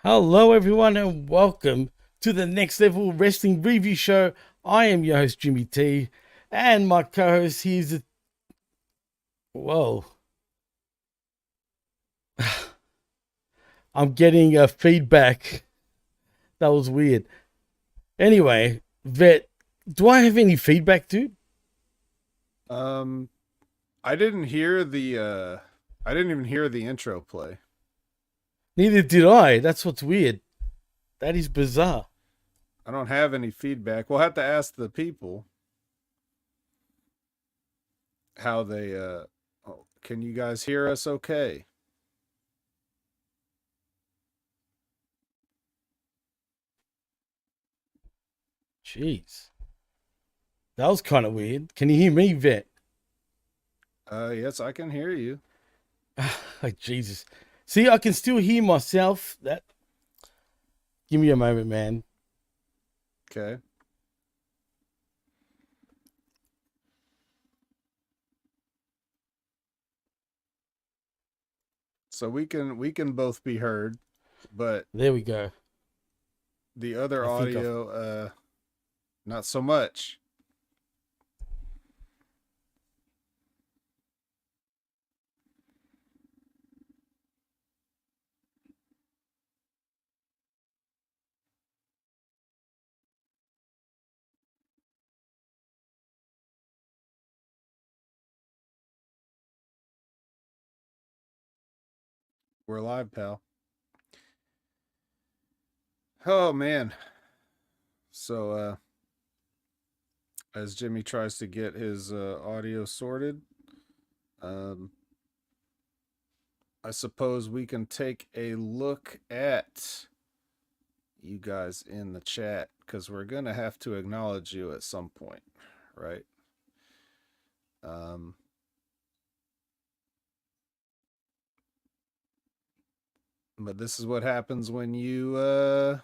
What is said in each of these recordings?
Hello, everyone, and welcome to the Next Level Wrestling Review Show. I am your host, Jimmy T, and my co-host he's well, I'm getting a feedback. That was weird. Anyway, Vet, do I have any feedback, dude? I didn't hear I didn't even hear the intro play. Neither did I. That's what's weird. That is bizarre. I don't have any feedback. We'll have to ask the people how they can you guys hear us okay? Jeez. That was kind of weird. Can you hear me, Vet? Yes, I can hear you. Like Jesus. See, I can still hear myself. That. Give me a moment, man. Okay. So we can both be heard, but There we go. the other I think audio not so much. We're live, pal. Oh man. So as Jimmy tries to get his audio sorted, um, I suppose we can take a look at you guys in the chat because we're going to have to acknowledge you at some point, right? Um, but this is what happens when you and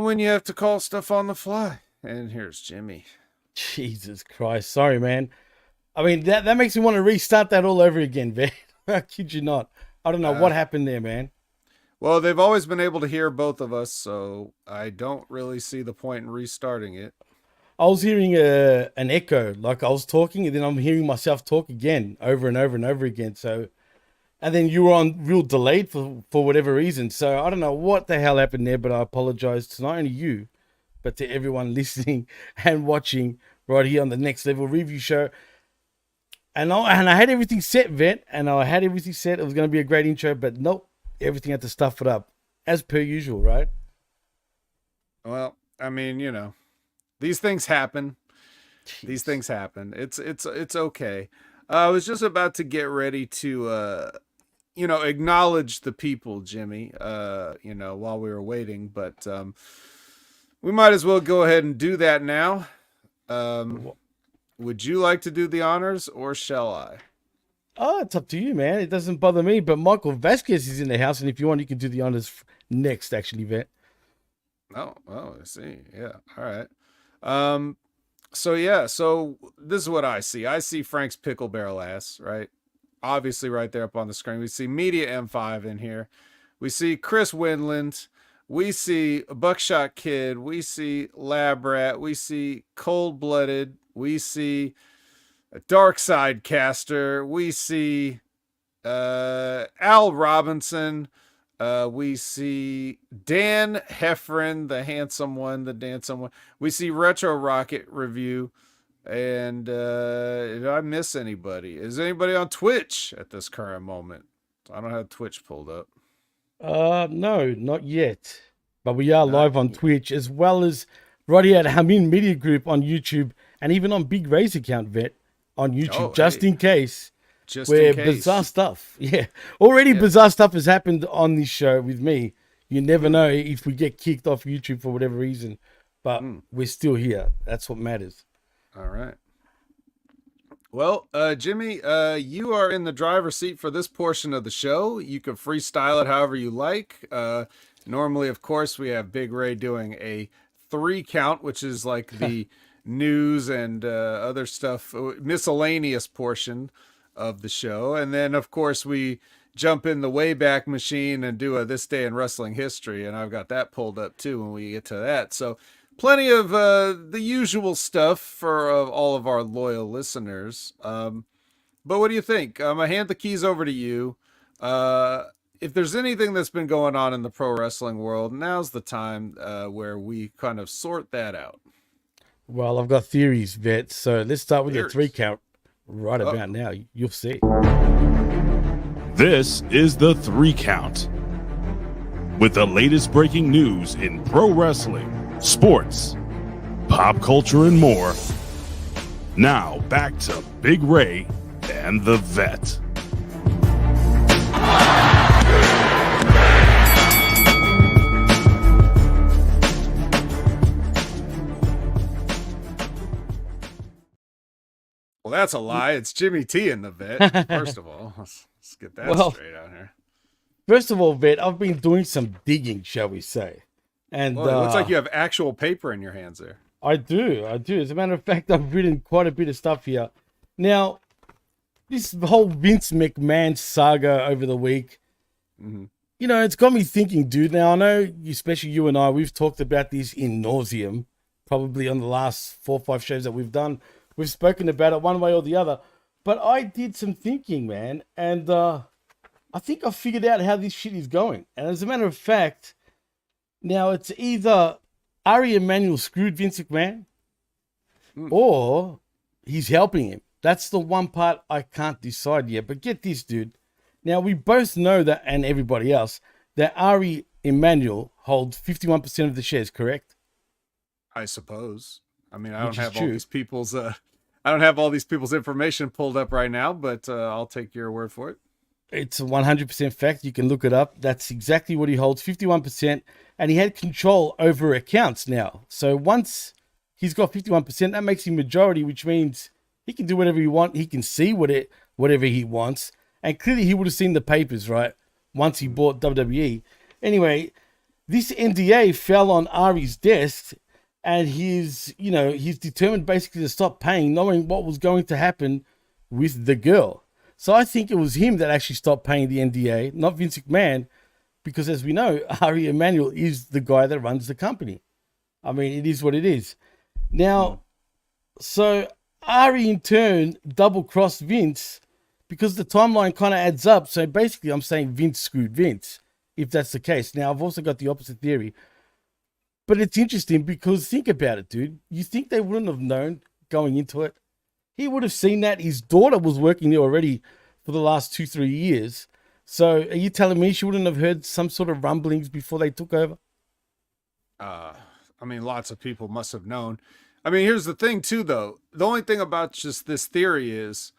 when you have to call stuff on the fly. And here's Jimmy. Jesus Christ. Sorry, man. I mean, that makes me want to restart that all over again, man. I kid you not. I don't know what happened there, man. Well, they've always been able to hear both of us, so I don't really see the point in restarting it. I was hearing an echo, like I was talking, and then I'm hearing myself talk again, over and over and over again. So, and then you were on real delayed for whatever reason. So I don't know what the hell happened there, but I apologize to not only you, but to everyone listening and watching right here on the Next Level Review Show. And I had everything set, Vet, and I had everything set. It was going to be a great intro, but nope, everything had to stuff it up, as per usual, right? Well, I mean, these things happen. Jeez. These things happen. It's okay. I was just about to get ready to acknowledge the people, Jimmy, while we were waiting, but we might as well go ahead and do that now. Would you like to do the honors or shall I? Oh, it's up to you, man. It doesn't bother me, but Michael Vasquez is in the house, and if you want, you can do the honors next, actually, Vet. Oh, I see. Yeah. All right. So this is what I see. I see Frank's pickle barrel ass, right? Obviously right there up on the screen. We see Media M5 in here. We see Chris Winland. We see Buckshot Kid. We see Lab Rat. We see Cold Blooded. We see a Dark Side Caster. We see Al Robinson. We see Dan Heffron, the handsome one, the dancing one. We see Retro Rocket Review. And did I miss anybody? Is anybody on Twitch at this current moment? I don't have Twitch pulled up. No, not yet. But we are live on Twitch, as well as right here at Hamin Media Group on YouTube, and even on Big Ray's account, Vet, on YouTube, just in case. Just where in case. bizarre stuff. Yeah. Already bizarre stuff has happened on this show with me. You never know if we get kicked off YouTube for whatever reason. But we're still here. That's what matters. All right. Well, Jimmy, you are in the driver's seat for this portion of the show. You can freestyle it however you like. Normally, of course, we have Big Ray doing a 3 count, which is like the news and other stuff, miscellaneous portion of the show. And then, of course, we jump in the Wayback Machine and do a This Day in Wrestling History, and I've got that pulled up too when we get to that. So plenty of the usual stuff for all of our loyal listeners. But what do you think? I hand the keys over to you. If there's anything that's been going on in the pro wrestling world, now's the time where we kind of sort that out. Well, I've got theories, Vet. So let's start with Theories. the 3 count right about now. You'll see. This is the 3 count. With the latest breaking news in pro wrestling, sports, pop culture, and more. Now back to Big Ray and the Vet. Well, that's a lie. It's Jimmy T in the Vet. First of all, let's get that straight out here. First of all, Vet, I've been doing some digging, shall we say. And well, it looks like you have actual paper in your hands there. I do. As a matter of fact, I've written quite a bit of stuff here. Now, this whole Vince McMahon saga over the week, you know, it's got me thinking, dude. Now, I know, especially you and I, we've talked about this in nauseum, probably on the last 4 or 5 shows that we've done. We've spoken about it one way or the other. But I did some thinking, man, and I think I figured out how this shit is going. And as a matter of fact, now it's either Ari Emanuel screwed Vince McMahon or he's helping him. That's the one part I can't decide yet. But get this, dude. Now, we both know that, and everybody else, that Ari Emanuel holds 51% of the shares, correct? I suppose. I mean, I don't have all these people's I don't have all these people's information pulled up right now, but I'll take your word for it. It's a 100% fact. You can look it up. That's exactly what he holds, 51%. And he had control over accounts now. So once he's got 51%, that makes him majority, which means he can do whatever he wants. He can see whatever he wants. And clearly he would have seen the papers, right? Once he bought WWE. Anyway, this NDA fell on Ari's desk, and he's determined basically to stop paying, knowing what was going to happen with the girl. So I think it was him that actually stopped paying the NDA, not Vince McMahon, because as we know, Ari Emanuel is the guy that runs the company. I mean, it is what it is. Now, so Ari in turn double-crossed Vince because the timeline kind of adds up. So basically, I'm saying Vince screwed Vince, if that's the case. Now, I've also got the opposite theory. But it's interesting because think about it, dude. You think they wouldn't have known going into it? He would have seen that his daughter was working there already for the last 2-3 years. So are you telling me she wouldn't have heard some sort of rumblings before they took over? I mean, lots of people must have known. I mean, here's the thing too, though. The only thing about just this theory is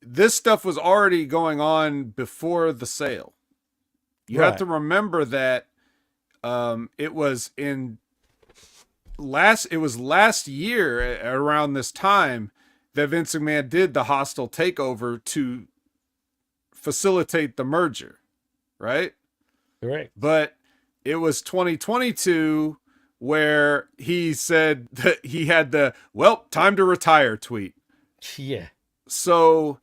this stuff was already going on before the sale. You have to remember that it was last year around this time that Vince McMahon did the hostile takeover to facilitate the merger, right? Correct. But it was 2022 where he said that he had the, well, time to retire tweet. Yeah. So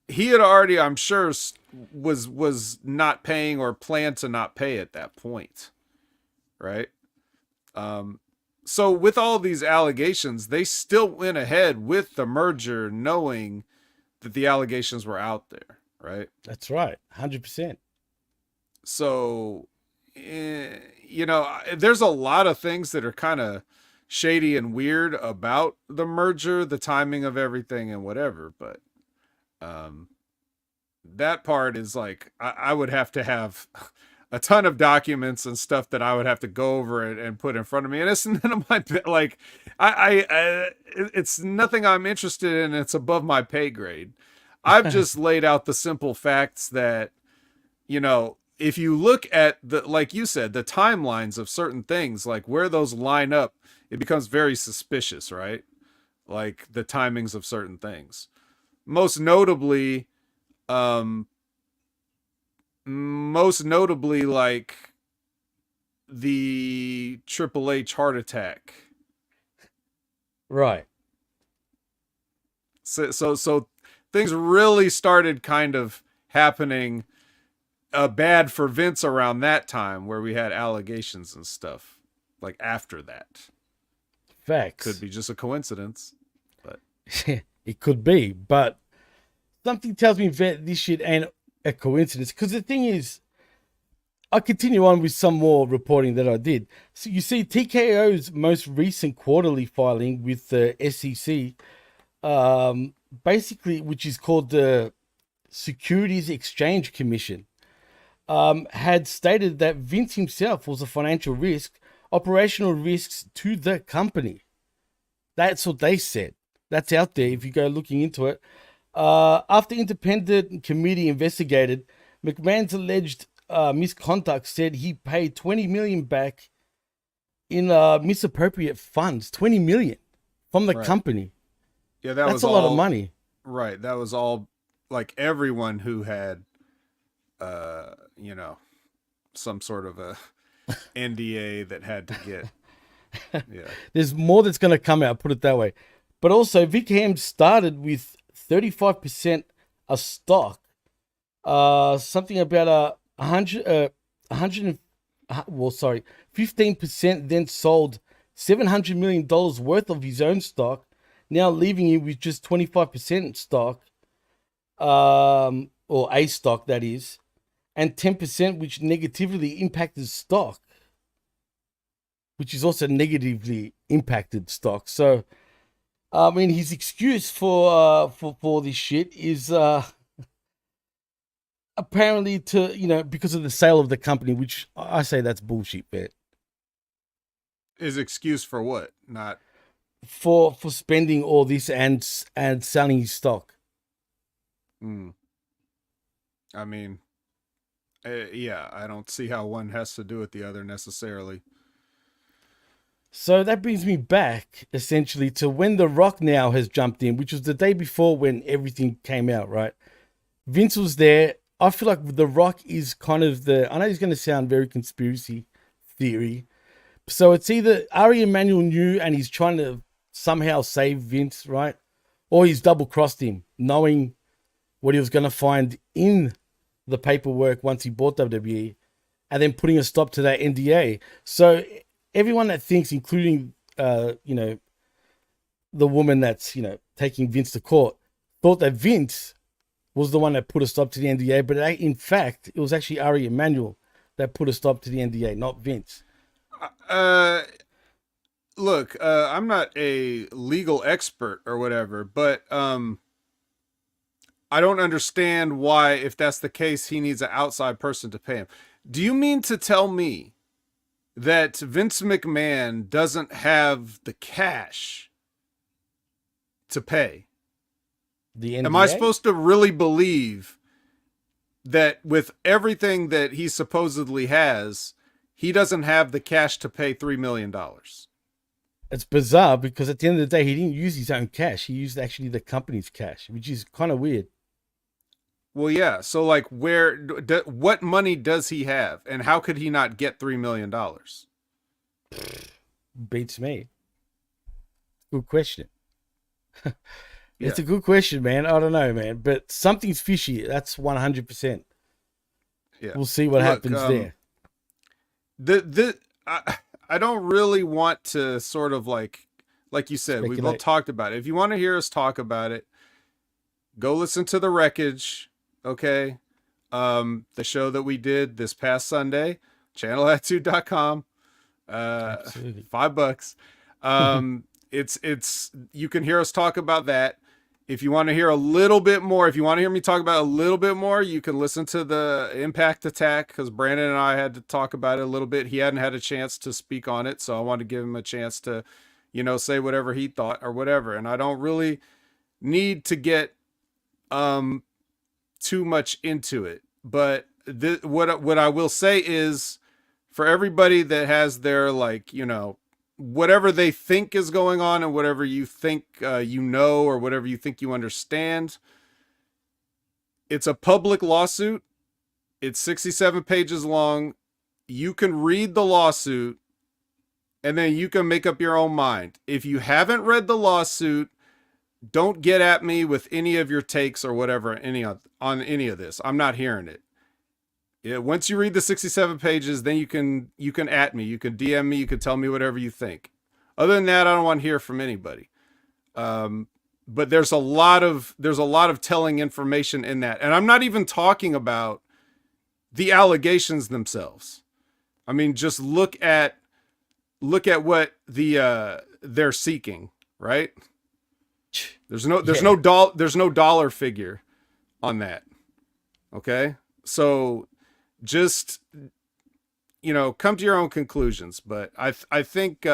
he had already, I'm sure, was not paying or planned to not pay at that point, right? So with all these allegations, they still went ahead with the merger knowing that the allegations were out there, right? That's right. 100%. So, you know, there's a lot of things that are kind of shady and weird about the merger, the timing of everything and whatever. But that part is like, I would have to have a ton of documents and stuff that I would have to go over and put in front of me. And it's none of my, like, it's nothing I'm interested in. It's above my pay grade. I've just laid out the simple facts that, you know, if you look at the, like you said, the timelines of certain things, like where those line up, it becomes very suspicious, right? Like the timings of certain things. Most notably, like the Triple H heart attack. Right. So things really started kind of happening bad for Vince around that time, where we had allegations and stuff like after that. Facts. Could be just a coincidence, but it could be, but something tells me that this shit ain't a coincidence. Because the thing is, I continue on with some more reporting that I did. So you see, TKO's most recent quarterly filing with the SEC, basically, which is called the Securities Exchange Commission, had stated that Vince himself was a financial risk, operational risks to the company. That's what they said. That's out there if you go looking into it. After independent committee investigated, McMahon's alleged misconduct said he paid $20 million back in misappropriate funds. $20 million from the company. Yeah, that's a lot of money. Right. That was all like everyone who had, some sort of a NDA that had to get. Yeah. There's more that's going to come out, put it that way. But also, VKM started with 35% of stock. Something about 15% then sold $700 million worth of his own stock, now leaving him with just 25% stock, or a stock that is, and 10% which negatively impacted stock, which is also negatively impacted stock. So, I mean, his excuse for this shit is apparently because of the sale of the company, which I say that's bullshit, man. His excuse for what? Not for spending all this and selling his stock. I mean, yeah, I don't see how one has to do with the other necessarily. So that brings me back, essentially, to when The Rock now has jumped in, which was the day before when everything came out, right? Vince was there. I feel like The Rock is kind of I know he's going to sound very conspiracy theory. So it's either Ari Emanuel knew and he's trying to somehow save Vince, right? Or he's double-crossed him, knowing what he was going to find in the paperwork once he bought WWE, and then putting a stop to that NDA. So everyone that thinks, including, the woman that's, taking Vince to court, thought that Vince was the one that put a stop to the NDA. But in fact, it was actually Ari Emanuel that put a stop to the NDA, not Vince. Look, I'm not a legal expert or whatever, but I don't understand why, if that's the case, he needs an outside person to pay him. Do you mean to tell me that Vince McMahon doesn't have the cash to pay? The NDA? Am I supposed to really believe that with everything that he supposedly has, he doesn't have the cash to pay $3 million? It's bizarre because at the end of the day, he didn't use his own cash. He used actually the company's cash, which is kind of weird. Well, yeah. So, like, what money does he have, and how could he not get $3 million? Beats me. Good question. It's a good question, man. I don't know, man, but something's fishy. That's 100%. Yeah, we'll see what happens there. I don't really want to sort of like you said, we've all talked about it. If you want to hear us talk about it, go listen to the wreckage. Okay. The show that we did this past Sunday, channelattitude.com, $5. It's, you can hear us talk about that. If you want to hear a little bit more, if you want to hear me talk about it a little bit more, you can listen to the Impact Attack, because Brandon and I had to talk about it a little bit. He hadn't had a chance to speak on it, so I wanted to give him a chance to, say whatever he thought or whatever. And I don't really need to get too much into it, but what I will say is, for everybody that has their, whatever they think is going on and whatever you think or whatever you think you understand, it's a public lawsuit. It's 67 pages long. You can read the lawsuit and then you can make up your own mind. If you haven't read the lawsuit, don't get at me with any of your takes or whatever on any of this. I'm not hearing it. Yeah, once you read the 67 pages, then you can at me, you can DM me, you can tell me whatever you think. Other than that, I don't want to hear from anybody. But there's a lot of telling information in that, and I'm not even talking about the allegations themselves. I mean, just look at what they're seeking, right? There's no dollar figure on that. Okay, so just come to your own conclusions. But I think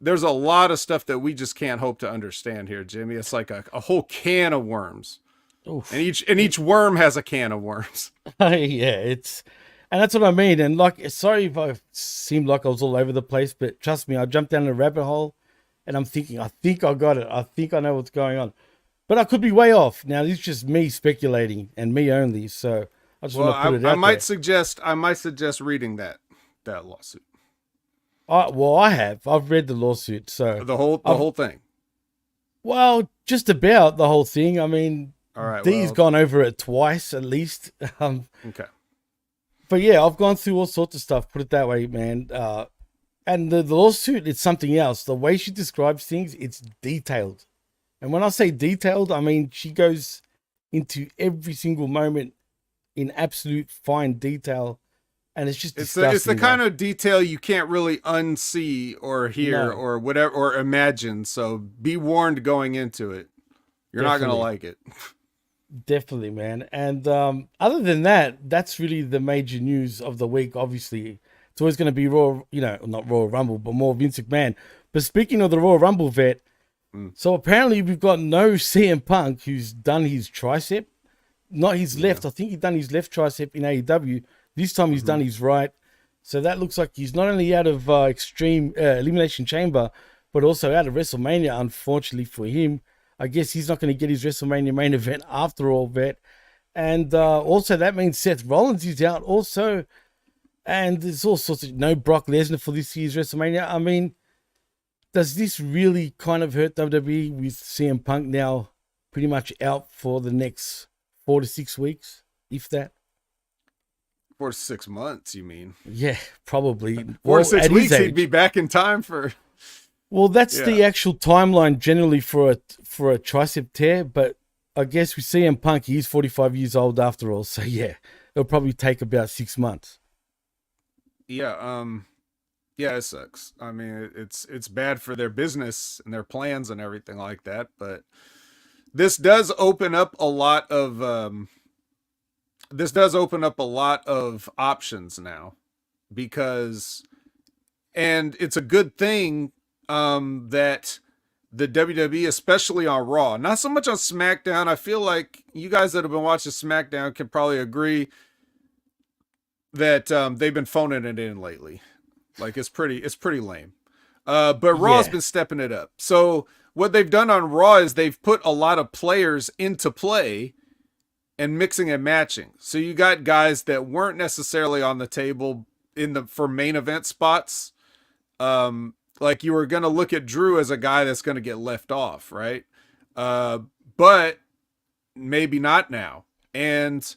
there's a lot of stuff that we just can't hope to understand here, Jimmy. It's like a whole can of worms. Oof. And each worm has a can of worms. Yeah, and that's what I mean. And like, sorry if I seemed like I was all over the place, but trust me, I jumped down a rabbit hole, and I'm thinking, I think I got it. I think I know what's going on, but I could be way off. Now, this is just me speculating and me only. So I just want to put it out there. I might suggest reading that lawsuit. I've read the lawsuit. So the whole thing. Well, just about the whole thing. I mean, all right, Dee's gone over it twice at least. Okay. But yeah, I've gone through all sorts of stuff, put it that way, man. And the lawsuit, it's something else. The way she describes things, it's detailed. And when I say detailed, I mean she goes into every single moment in absolute fine detail. And it's just disgusting. It's the kind of detail you can't really unsee or hear or whatever or imagine. So be warned going into it. You're not going to like it. Definitely, man. And other than that, that's really the major news of the week. Obviously, it's always going to be Raw, not Royal Rumble, but more Vince McMahon. But speaking of the Royal Rumble vet, so apparently we've got no CM Punk who's done his tricep, not his left. I think he's done his left tricep in AEW. This time he's done his right. So that looks like he's not only out of Extreme Elimination Chamber, but also out of WrestleMania, unfortunately for him. I guess he's not going to get his WrestleMania main event after all, vet. And also that means Seth Rollins is out also. And there's all sorts of no Brock Lesnar for this year's WrestleMania. I mean, does this really kind of hurt WWE with CM Punk now pretty much out for the next 4 to 6 weeks, if that? 4 to 6 months, you mean? Yeah, probably. 4 to 6 weeks, he'd be back in time for... Well, that's the actual timeline generally for a tricep tear, but I guess with CM Punk, he's 45 years old after all, so yeah, it'll probably take about 6 months. Yeah, it sucks. I mean, it's bad for their business and their plans and everything like that, but this does open up a lot of options now, because, and it's a good thing that the WWE, especially on Raw, not so much on SmackDown. I feel like you guys that have been watching SmackDown can probably agree that they've been phoning it in lately. Like it's pretty lame. But Raw's been stepping it up. So what they've done on Raw is they've put a lot of players into play and mixing and matching. So you got guys that weren't necessarily on the table for main event spots. Like you were going to look at Drew as a guy that's going to get left off, right? But maybe not now. And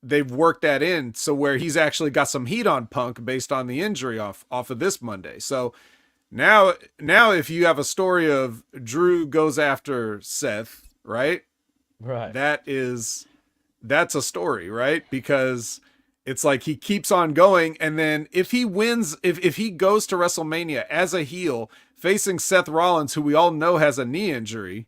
they've worked that in so where he's actually got some heat on Punk based on the injury off of this Monday. So now if you have a story of Drew goes after Seth, right? Right. That's a story, right? Because it's like he keeps on going, and then if he wins, if he goes to WrestleMania as a heel facing Seth Rollins, who we all know has a knee injury,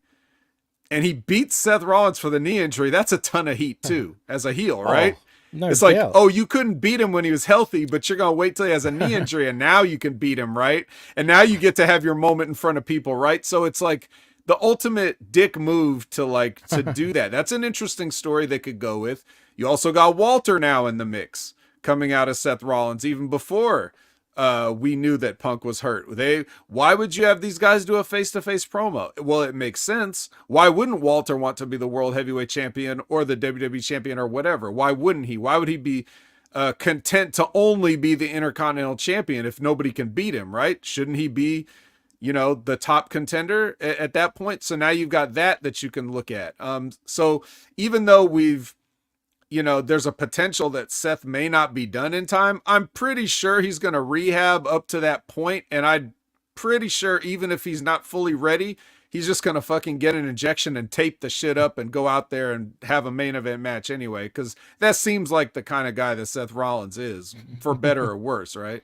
and he beats Seth Rollins for the knee injury, that's a ton of heat too as a heel, right? No it's doubt. like, you couldn't beat him when he was healthy, but you're going to wait till he has a knee injury, and now you can beat him, right? And now you get to have your moment in front of people, right? So it's like the ultimate dick move to do that. That's an interesting story they could go with. You also got Walter now in the mix coming out of Seth Rollins, even before we knew that Punk was hurt. Why would you have these guys do a face-to-face promo? Well, it makes sense. Why wouldn't Walter want to be the World Heavyweight Champion or the WWE Champion or whatever? Why wouldn't he? Why would he be content to only be the Intercontinental Champion if nobody can beat him, right? Shouldn't he be, the top contender at that point. So now you've got that you can look at. So even though there's a potential that Seth may not be done in time, I'm pretty sure he's going to rehab up to that point. And I'm pretty sure even if he's not fully ready, he's just going to fucking get an injection and tape the shit up and go out there and have a main event match anyway. Because that seems like the kind of guy that Seth Rollins is, for better or worse, right?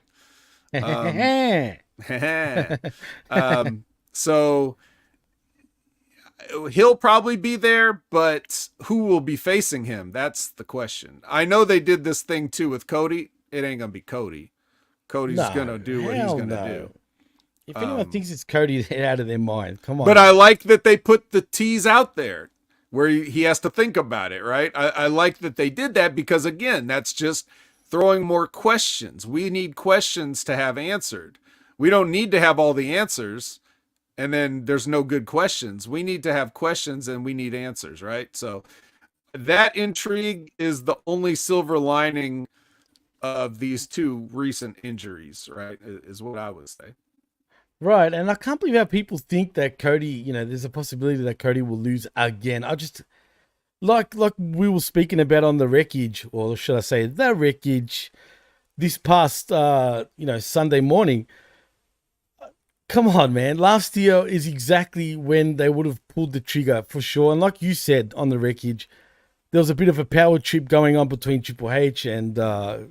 So he'll probably be there, but who will be facing him? That's the question. I know they did this thing too with Cody. It ain't gonna be Cody. Cody's gonna do what he's gonna do. If anyone thinks it's Cody, they're out of their mind. Come on. But I like that they put the tease out there where he has to think about it, right? I like that they did that because, again, that's just throwing more questions. We need questions to have answered. We don't need to have all the answers and then there's no good questions. We need to have questions and we need answers, right? So that intrigue is the only silver lining of these two recent injuries, right? Is what I would say. Right, and I can't believe how people think that Cody, there's a possibility that Cody will lose again. I just, like we were speaking about on the wreckage, or should I say the wreckage, this past, Sunday morning. Come on, man. Last year is exactly when they would have pulled the trigger for sure. And like you said on the wreckage, there was a bit of a power trip going on between Triple H and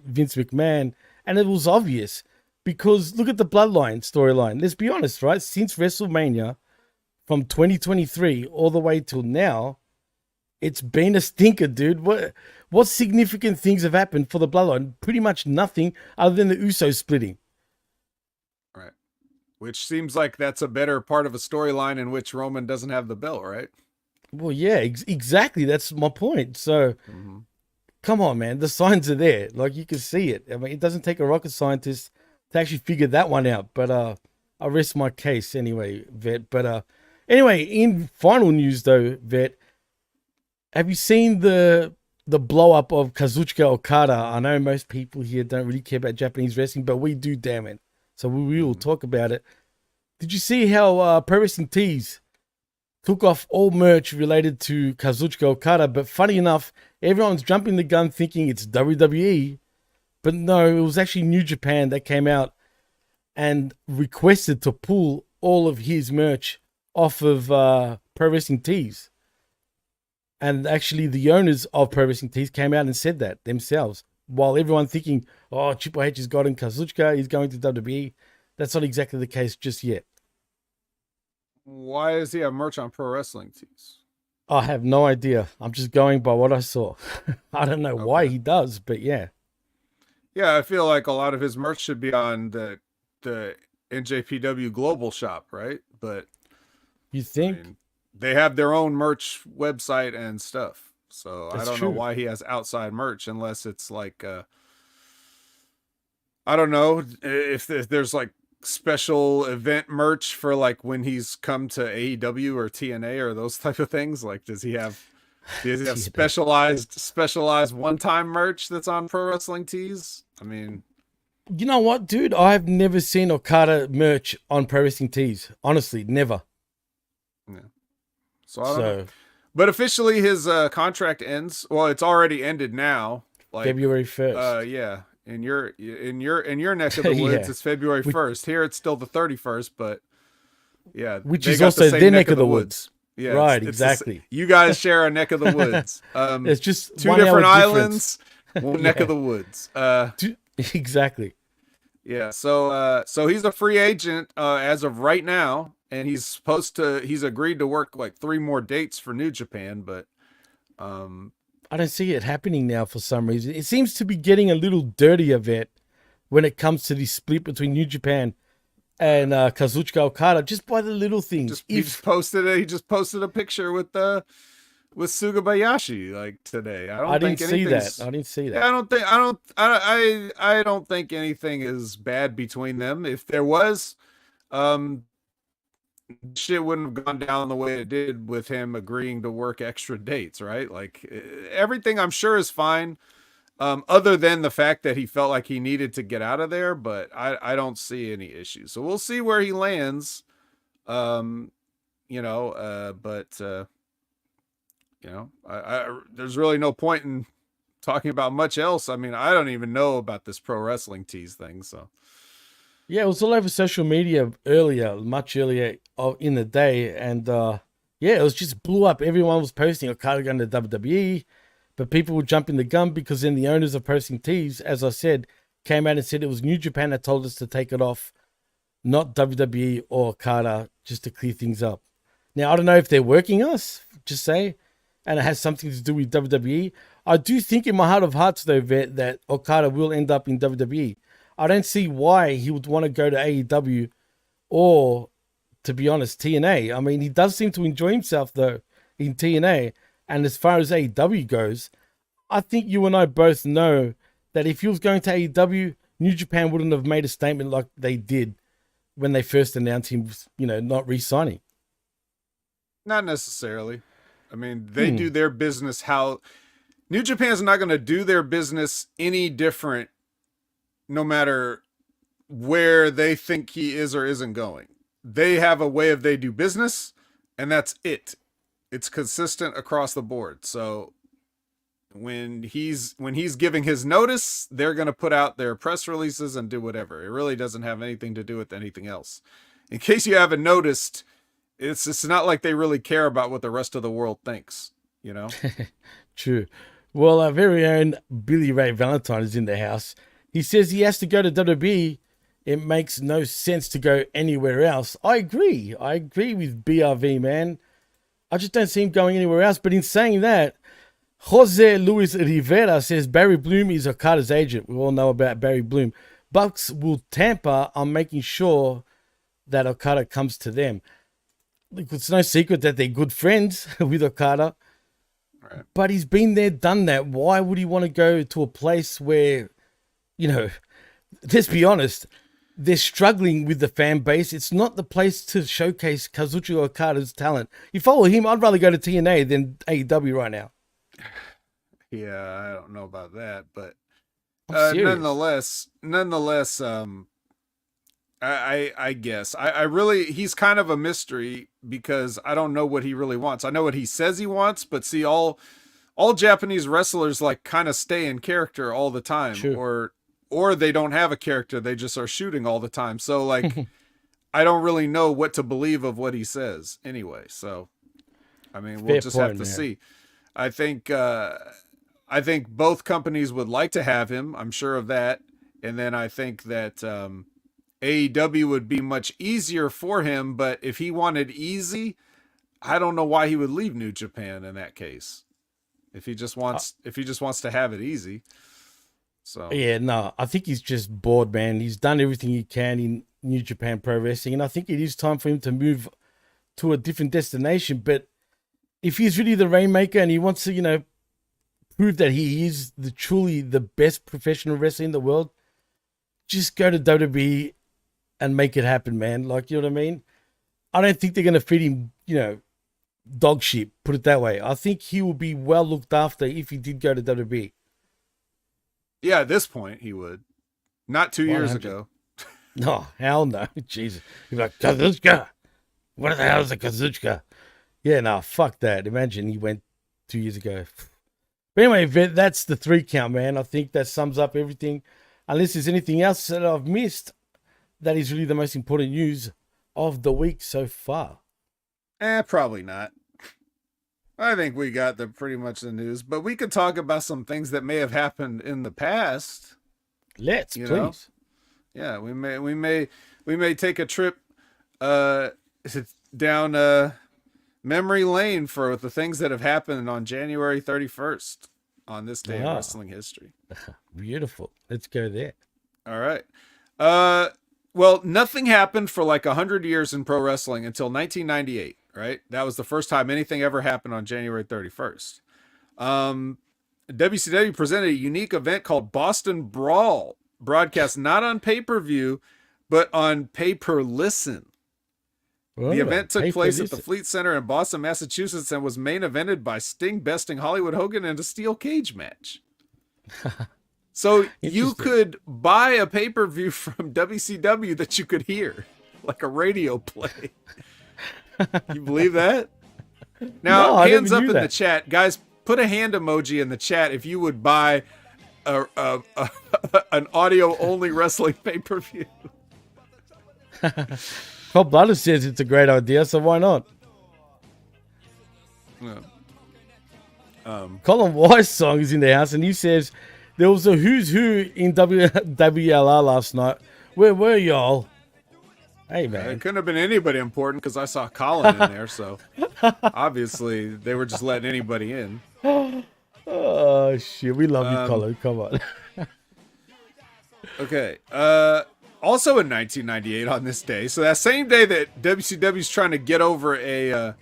Vince McMahon, and it was obvious. Because look at the Bloodline storyline. Let's be honest, right? Since WrestleMania, from 2023 all the way till now, it's been a stinker, dude. What significant things have happened for the Bloodline? Pretty much nothing other than the Usos splitting. Right. Which seems like that's a better part of a storyline in which Roman doesn't have the belt, right? Well, yeah, exactly. That's my point. So, come on, man. The signs are there. Like, you can see it. I mean, it doesn't take a rocket scientist to actually figure that one out, but I'll rest my case anyway, Vet. But anyway, in final news though, Vet, have you seen the blow up of Kazuchika Okada? I know most people here don't really care about Japanese wrestling, but we do, damn it. So we will talk about it. Did you see how Pro Wrestling Tees took off all merch related to Kazuchika Okada? But funny enough, everyone's jumping the gun thinking it's WWE. But no, it was actually New Japan that came out and requested to pull all of his merch off of Pro Wrestling Tees. And actually the owners of Pro Wrestling Tees came out and said that themselves. While everyone thinking, oh, Triple H has gotten Kazuchika, he's going to WWE. That's not exactly the case just yet. Why does he have merch on Pro Wrestling Tees? I have no idea. I'm just going by what I saw. I don't know why he does, but yeah. Yeah, I feel like a lot of his merch should be on the NJPW Global shop, right? But you think they have their own merch website and stuff. So That's I don't true. know why he has outside merch unless it's like I don't know if there's like special event merch for like when he's come to AEW or TNA or those type of things. Like does he have specialized one-time merch that's on Pro Wrestling Tees? I mean, you know what, dude? I've never seen Okada merch on Pro Wrestling Tees. Honestly, never. Yeah. So I don't know. But officially his contract ends. Well, it's already ended now. Like February 1st. Yeah. In your neck of the woods, it's February 1st. Here it's still the 31st, but yeah. Which is also their neck of the woods. Yeah, right, exactly. You guys share a neck of the woods. It's just two different islands, one neck of the woods. Exactly. Yeah, so he's a free agent as of right now, and he's agreed to work like 3 more dates for New Japan, but I don't see it happening now for some reason. It seems to be getting a little dirtier, Vet, when it comes to the split between New Japan and Kazuchika Okada, just by the little things. He just posted a picture with Sugabayashi like today. I didn't see that. I don't think anything is bad between them. If there was, shit wouldn't have gone down the way it did with him agreeing to work extra dates, right? Like everything I'm sure is fine. Other than the fact that he felt like he needed to get out of there, but I don't see any issues. So we'll see where he lands. There's really no point in talking about much else. I mean, I don't even know about this pro wrestling tease thing. So Yeah, it was all over social media much earlier in the day. And yeah, it was just blew up. Everyone was posting Okada going to WWE, but people were jumping the gun because then the owners of posting tees, as I said, came out and said it was New Japan that told us to take it off, not WWE or Okada, just to clear things up. Now, I don't know if they're working us, just say, and it has something to do with WWE. I do think in my heart of hearts, though, Vet, that Okada will end up in WWE. I don't see why he would want to go to AEW or, to be honest, TNA. I mean, he does seem to enjoy himself, though, in TNA. And as far as AEW goes, I think you and I both know that if he was going to AEW, New Japan wouldn't have made a statement like they did when they first announced him, not re-signing. not necessarily. I mean, they do their business how New Japan's not going to do their business any different no matter where they think he is or isn't going. They have a way of they do business, and that's it. It's consistent across the board. So when he's giving his notice, they're going to put out their press releases and do whatever. It really doesn't have anything to do with anything else. In case you haven't noticed, it's not like they really care about what the rest of the world thinks, True. Well, our very own Billy Ray Valentine is in the house. He says he has to go to WWE. It makes no sense to go anywhere else. I agree. I agree with BRV, man. I just don't see him going anywhere else. But in saying that, Jose Luis Rivera says Barry Bloom is Okada's agent. We all know about Barry Bloom. Bucks will tamper on making sure that Okada comes to them. Look, it's no secret that they're good friends with Okada. Right. But he's been there, done that. Why would he want to go to a place where, let's be honest, they're struggling with the fan base. It's not the place to showcase Kazuchika Okada's talent. You follow him, I'd rather go to TNA than AEW right now. Yeah, I don't know about that, but Serious. nonetheless, I guess I really, he's kind of a mystery because I don't know what he really wants. I know what he says he wants, but see, all Japanese wrestlers like kind of stay in character all the time, Sure. or they don't have a character. They just are shooting all the time. So like, I don't really know what to believe of what he says anyway. So, I mean, we'll just have to see. I think both companies would like to have him. I'm sure of that. And then I think that AEW would be much easier for him. But if he wanted easy, I don't know why he would leave New Japan in that case. If he just wants to have it easy. So yeah, no, I think he's just bored, man. He's done everything he can in New Japan Pro Wrestling, and I think it is time for him to move to a different destination. But if he's really the Rainmaker and he wants to, prove that he is truly the best professional wrestler in the world, just go to WWE and make it happen, man. Like, you know what I mean? I don't think they're going to feed him, dog shit, put it that way. I think he will be well looked after if he did go to WWE. yeah, at this point he would. Not 2 years 100. ago. No, hell no. Jesus. He's like, Kazuchika. What the hell is a Kazuchika? Yeah, no, fuck that. Imagine he went 2 years ago. But anyway, that's the 3 count, man. I think that sums up everything. Unless there's anything else that I've missed, that is really the most important news of the week so far. Probably not. I think we got pretty much the news, but we could talk about some things that may have happened in the past. Let's, You please. know? Yeah, we may take a trip down memory lane for the things that have happened on January 31st on this day in wrestling history. Beautiful. Let's go there. All right. Well, nothing happened for like 100 years in pro wrestling until 1998, right? That was the first time anything ever happened on January 31st. WCW presented a unique event called Boston Brawl, broadcast not on pay-per-view, but on pay-per-listen. The event took place at the Fleet Center in Boston, Massachusetts, and was main evented by Sting besting Hollywood Hogan in a steel cage match. So you could buy a pay-per-view from WCW that you could hear, like a radio play. You believe that? Now, No, I hands never up knew in that. the chat. Guys, put a hand emoji in the chat if you would buy an audio-only wrestling pay-per-view. Cobb Butter says it's a great idea, so why not? Yeah. Colin Wise song is in the house, and he says there was a who's who in WLR last night. Where were y'all? Hey man, It couldn't have been anybody important because I saw Colin in there, so obviously they were just letting anybody in. oh shit, we love you, Colin. Come on. Okay. Also in 1998 on this day, so that same day that WCW's trying to get over a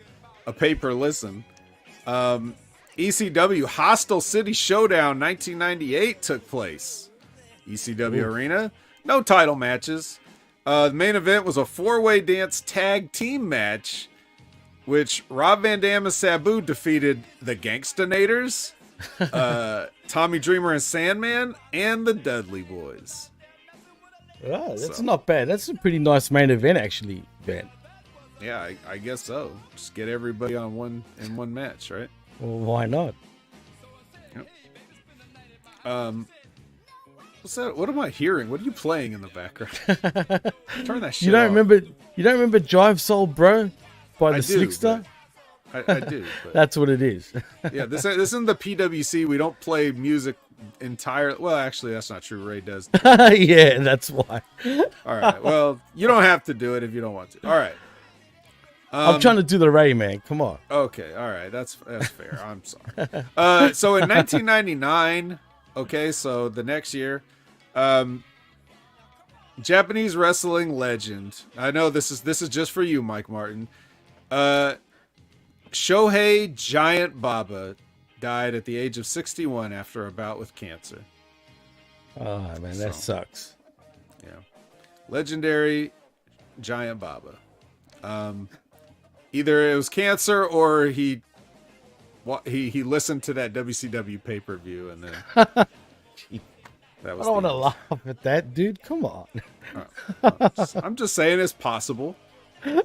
paper listen, ECW Hostile City Showdown 1998 took place. ECW Arena, no title matches. The main event was a 4-way dance tag team match, which Rob Van Dam and Sabu defeated the Gangstonators, Tommy Dreamer and Sandman, and the Dudley Boys. Oh, that's not bad. That's a pretty nice main event, actually, Ben. Yeah, I guess so. Just get everybody on one match, right? Well, why not? Yep. What's that? What am I hearing? What are you playing in the background? Turn that shit You don't off. remember? You don't remember Jive Soul, bro, by the I do, Slickster? I do. But That's what it is. yeah, this isn't the PWC. We don't play music entirely. Well, actually, that's not true. Ray does. Yeah, that's why. All right. Well, you don't have to do it if you don't want to. All right. I'm trying to do the Ray, man. Come on. Okay. All right. That's fair. I'm sorry. So in 1999, okay, so the next year, Japanese wrestling legend. I know this is just for you, Mike Martin. Shohei Giant Baba died at the age of 61 after a bout with cancer. Oh man, that sucks. Yeah. Legendary Giant Baba. Either it was cancer or he listened to that WCW pay-per-view and then that was I don't want to laugh at that, dude. Come on. I'm just saying it's possible. Oh,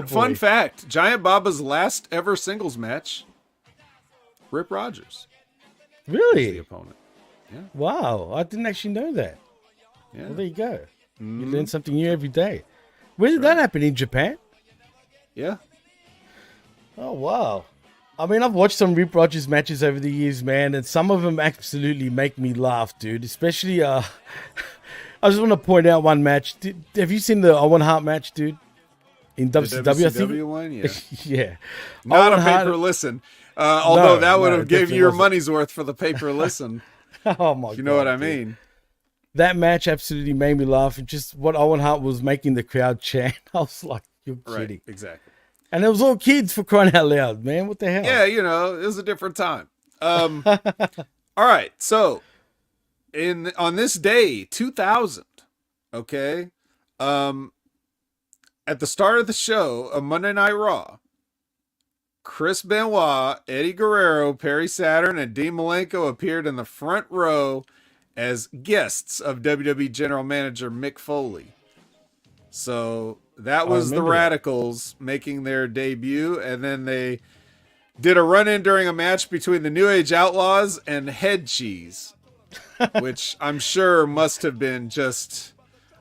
Fun boy. fact, Giant Baba's last ever singles match, Rip Rogers, the Really? opponent. Wow, I didn't actually know that. Yeah. Well, there you go. You learn something new every day. Where did that happen? In Japan? Yeah. Oh, wow. I mean, I've watched some Rip Rogers matches over the years, man, and some of them absolutely make me laugh, dude. Especially, I just want to point out one match. Have you seen the Owen Hart match, dude? In The WCW, I think. WCW one, yeah. Yeah. Not Owen a Hart- paper listen. Although No, that would no, have it gave definitely you your wasn't. money's worth for the paper listen. Oh, my God. You know what I dude. mean? That match absolutely made me laugh. And just what Owen Hart was making the crowd chant. I was like, you're Right, kidding. exactly. And it was all kids for crying out loud, man. What the hell? Yeah, you know, it was a different time. All right, so on this day, 2000, okay, at the start of the show of Monday Night Raw, Chris Benoit, Eddie Guerrero, Perry Saturn, and Dean Malenko appeared in the front row as guests of WWE General Manager Mick Foley. So that was the remember that. Radicals making their debut, and then they did a run-in during a match between the New Age Outlaws and Head Cheese, which I'm sure must have been just...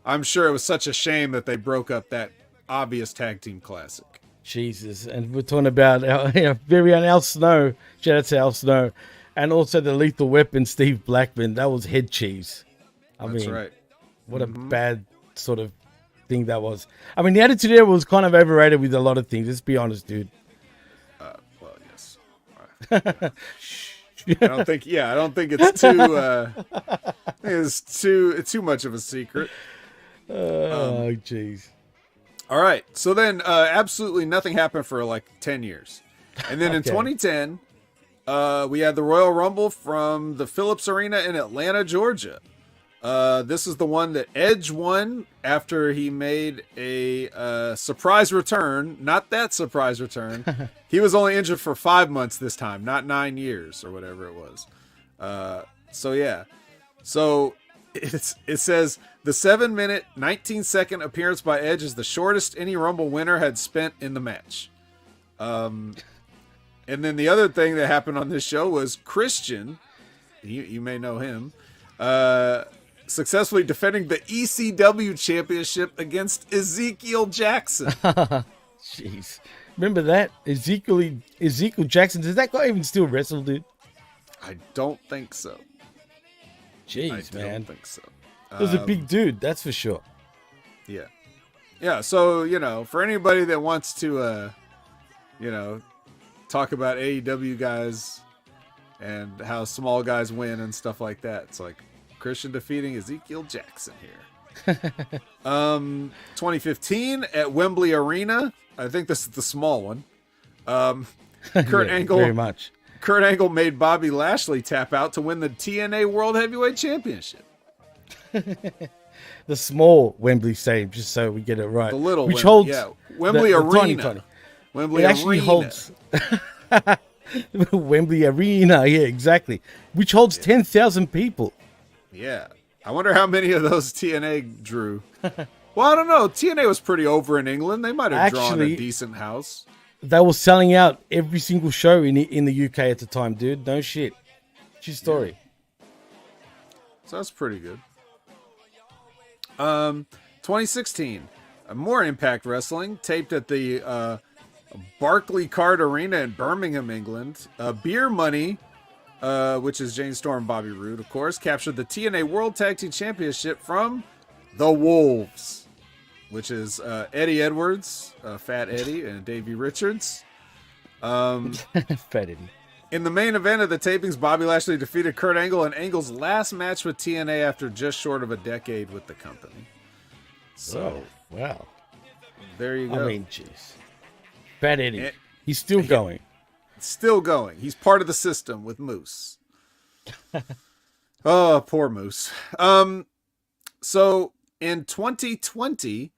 I'm sure it was such a shame that they broke up that obvious tag team classic. Jesus. And we're talking about our very own Al Snow. Shout out to Al Snow. And also the Lethal Weapon, Steve Blackman. That was head cheese. That's right. What a bad sort of thing that was. I mean, the Attitude Era was kind of overrated with a lot of things. Let's be honest, dude. Well, yes. I don't think it's too it's too much of a secret. Oh, jeez. All right. So then absolutely nothing happened for like 10 years. And then in 2010, we had the Royal Rumble from the Phillips Arena in Atlanta, Georgia. This is the one that Edge won after he made a surprise return. Not that surprise return. He was only injured for 5 months this time, not 9 years or whatever it was. So yeah. So it says the 7-minute, 19-second appearance by Edge is the shortest any Rumble winner had spent in the match. And then the other thing that happened on this show was Christian, you may know him, successfully defending the ECW championship against Ezekiel Jackson. Jeez. Remember that? Ezekiel Jackson. Does that guy even still wrestle, dude? I don't think so. Jeez, I man. don't think so. He was a big dude, that's for sure. Yeah. Yeah, so, for anybody that wants to, talk about AEW guys and how small guys win and stuff like that, it's like Christian defeating Ezekiel Jackson here. 2015 at Wembley Arena. I think this is the small one. Kurt Angle. Very much. Kurt Angle made Bobby Lashley tap out to win the TNA World Heavyweight Championship. The small Wembley Stadium, just so we get it right. The little which Wembley, holds Wembley Arena. Tiny. Wembley It actually Arena. holds Wembley Arena, yeah, exactly. Which holds 10,000 people. Yeah. I wonder how many of those TNA drew. Well, I don't know. TNA was pretty over in England. They might have drawn a decent house. They were selling out every single show in the UK at the time, dude. No shit. True story. So that's pretty good. 2016, more Impact Wrestling, taped at the Barclay Card Arena in Birmingham, England. Beer Money, which is Jane Storm and Bobby Roode, of course, captured the TNA World Tag Team Championship from the Wolves, which is Eddie Edwards, Fat Eddie, and Davey Richards. Fat Eddie. In the main event of the tapings, Bobby Lashley defeated Kurt Angle in Angle's last match with TNA after just short of a decade with the company. So, wow. There you go. I mean, jeez. Fat Eddie. He's still going. Still going. He's part of the system with Moose. Oh, poor Moose. So, in 2020,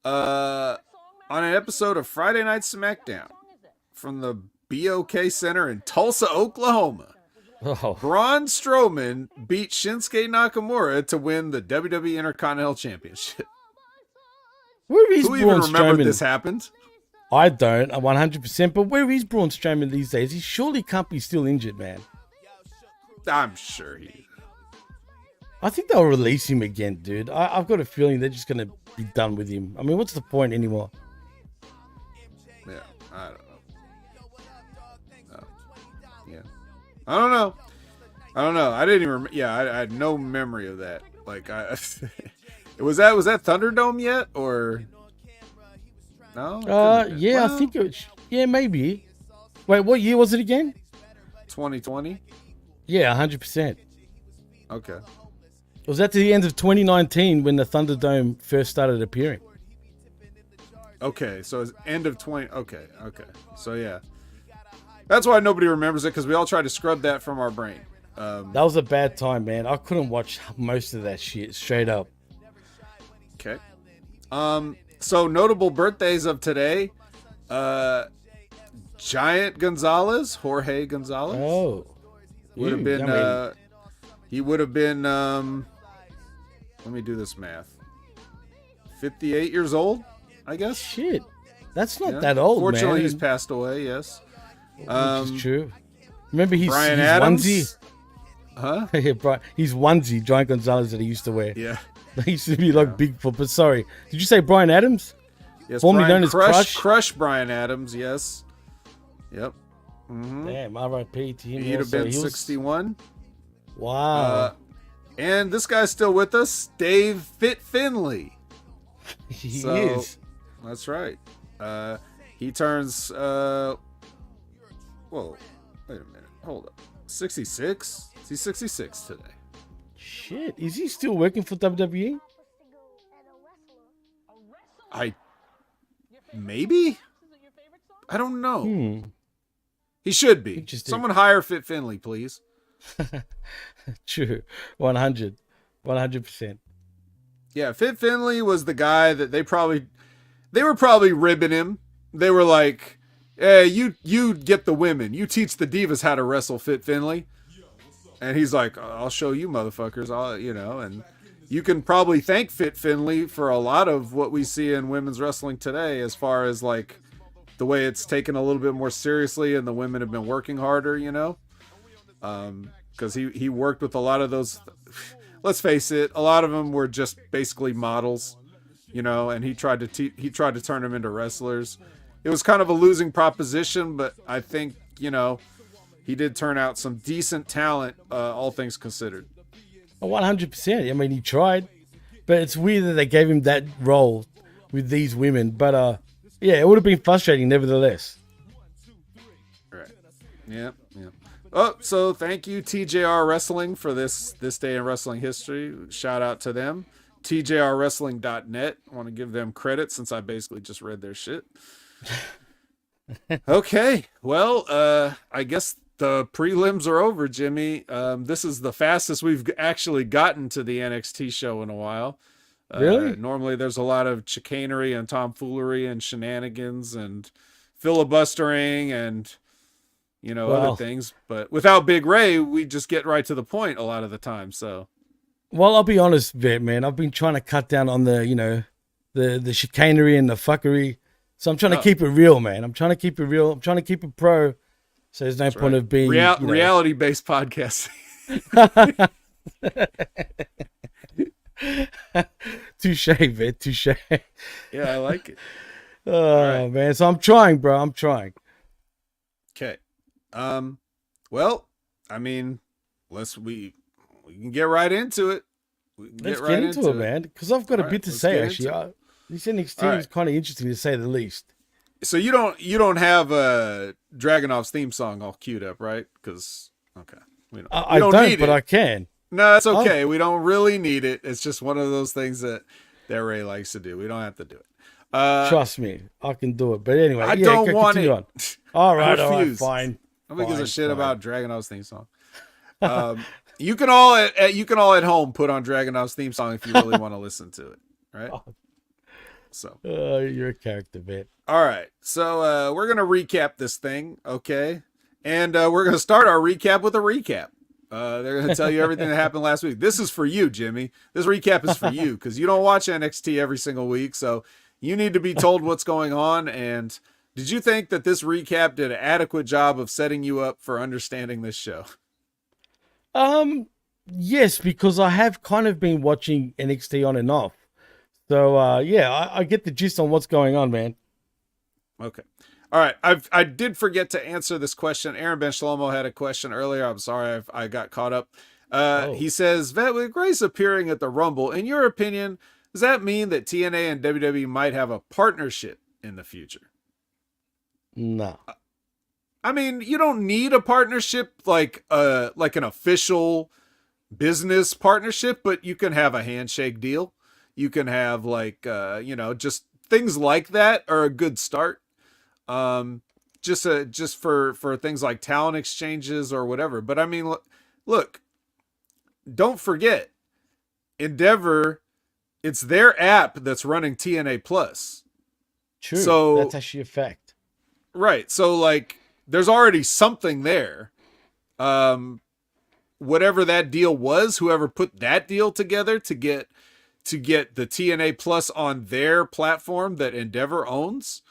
on an episode of Friday Night SmackDown from the BOK Center in Tulsa, Oklahoma, Braun Strowman beat Shinsuke Nakamura to win the WWE Intercontinental Championship. Where is Who Braun even remembered Strowman? this happened? I don't, 100%. But where is Braun Strowman these days? He surely can't be still injured, man. I'm sure he is. I think they'll release him again, dude. I've got a feeling they're just going to be done with him. I mean, what's the point anymore? Yeah, I don't know. Yeah, I don't know. I didn't even. I had no memory of that. Like, was that Thunderdome yet or no? Yeah, well, I think it was. Yeah, maybe. Wait, what year was it again? 2020. Yeah, 100%. Okay. Was that to the end of 2019 when the Thunderdome first started appearing? Okay, so it's end of 20. Okay. So yeah, that's why nobody remembers it, because we all tried to scrub that from our brain. That was a bad time, man. I couldn't watch most of that shit, straight up. Okay. So notable birthdays of today. Giant Gonzalez, Jorge Gonzalez. Oh. Would have been he would have been let me do this math. 58 years old, I guess. Shit. That's not that old, Fortunately, man. he's passed away, yes. Which is true. Remember his Adams? onesie? Huh? Yeah, his onesie, Giant Gonzalez, that he used to wear. Yeah. They used to be like Bigfoot, but sorry. Did you say Bryan Adams? Yes, formerly Brian known as Crush Bryan Adams, yes. Yep. Mm-hmm. Damn, R.I.P. to him. He'd have been 61. Wow. And this guy's still with us, Dave Fit Finley. He is. That's right. He turns, whoa, wait a minute. Hold up. 66? He's 66 today. Shit. Is he still working for WWE? Maybe? I don't know. Hmm. He should be. Interesting. Someone hire Fit Finley, please. True. 100%. Yeah, Fit Finley was the guy that they were probably ribbing him. They were like, "Hey, you get the women. You teach the divas how to wrestle, Fit Finley." And he's like, I'll show you motherfuckers, and you can probably thank Fit Finley for a lot of what we see in women's wrestling today, as far as like the way it's taken a little bit more seriously and the women have been working harder, because he worked with a lot of those. Let's face it, a lot of them were just basically models, and he tried to turn them into wrestlers. It was kind of a losing proposition, but I think, he did turn out some decent talent, all things considered. 100%. I mean, he tried, but it's weird that they gave him that role with these women. But yeah, it would have been frustrating nevertheless. Right. Yeah. Oh, so thank you, TJR Wrestling, for this day in wrestling history. Shout out to them. TJRWrestling.net. I want to give them credit since I basically just read their shit. Okay. Well, I guess the prelims are over, Jimmy. This is the fastest we've actually gotten to the NXT show in a while. Really? Normally there's a lot of chicanery and tomfoolery and shenanigans and filibustering and other things, but without Big Ray, we just get right to the point a lot of the time. So, well, I'll be honest, Vet, man. I've been trying to cut down on the the chicanery and the fuckery. So I'm trying to keep it real, man. I'm trying to keep it real. I'm trying to keep it pro. So there's no point of being reality-based podcasting. Touche, Vet. Touche. Yeah, I like it. Oh, man. So I'm trying, bro. I'm trying. Okay. Well, I mean, we can get right into it. Let's get into it, man. Because I've got a bit to say, actually. This NXT is kind of interesting to say the least. So you don't have Dragunov's theme song all queued up, right? Because I don't need but it. I can. No, it's okay. We don't really need it. It's just one of those things that Ray likes to do. We don't have to do it. Trust me, I can do it. But anyway, I don't want it. On. All right, fine. Nobody gives a shit about Dragunov's theme song. You can all at home put on Dragunov's theme song if you really want to listen to it, right? So you're a character, man. All right, so we're gonna recap this thing, okay? And we're gonna start our recap with a recap. They're gonna tell you everything that happened last week. This is for you, Jimmy. This recap is for you because you don't watch NXT every single week, so you need to be told what's going on. And did you think that this recap did an adequate job of setting you up for understanding this show? Yes, because I have kind of been watching NXT on and off. So, yeah, I get the gist on what's going on, man. Okay. All right. I did forget to answer this question. Aaron Ben Shlomo had a question earlier. I'm sorry I got caught up. He says, Vet, with Grace appearing at the Rumble, in your opinion, does that mean that TNA and WWE might have a partnership in the future? No. I mean, you don't need a partnership like an official business partnership, but you can have a handshake deal. You can have just things like that are a good start. Just for things like talent exchanges or whatever. But I mean, look, don't forget, Endeavor, it's their app that's running TNA Plus. True. So that's actually a fact. Right. So like, there's already something there. Whatever that deal was, whoever put that deal together to get the TNA Plus on their platform that Endeavor owns,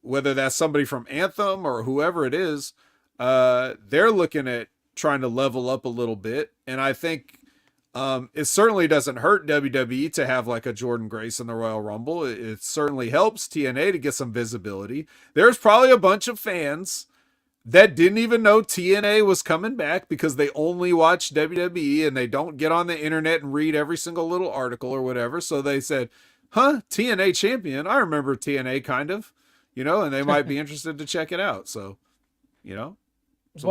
whether that's somebody from Anthem or whoever it is, they're looking at trying to level up a little bit. And I think it certainly doesn't hurt WWE to have like a Jordan Grace in the Royal Rumble. It certainly helps TNA to get some visibility. There's probably a bunch of fans that didn't even know TNA was coming back because they only watch WWE and they don't get on the internet and read every single little article or whatever. So they said, TNA champion. I remember TNA kind of, and they might be interested to check it out. So, it's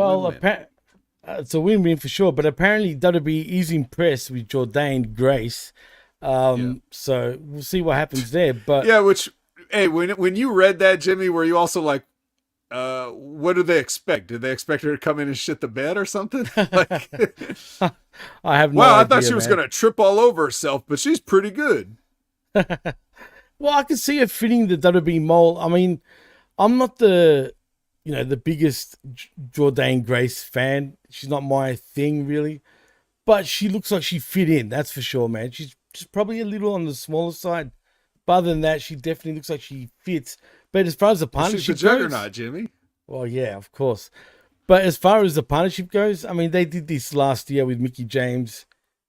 a win-win for sure. But apparently WWE is impressed with Jordan Grace. So we'll see what happens there. But yeah, when you read that, Jimmy, were you also like, what do they expect? Did they expect her to come in and shit the bed or something? Like, I have no idea. I thought she was going to trip all over herself, but she's pretty good. Well, I can see her fitting the WWE mold. I mean, I'm not the the biggest Jordan Grace fan. She's not my thing really, but she looks like she fit in. That's for sure, man. She's just probably a little on the smaller side. But other than that, she definitely looks like she fits. But as far as the partnership She's the juggernaut, Jimmy. well, yeah, of course. But as far as the partnership goes, I mean, they did this last year with Mickie James.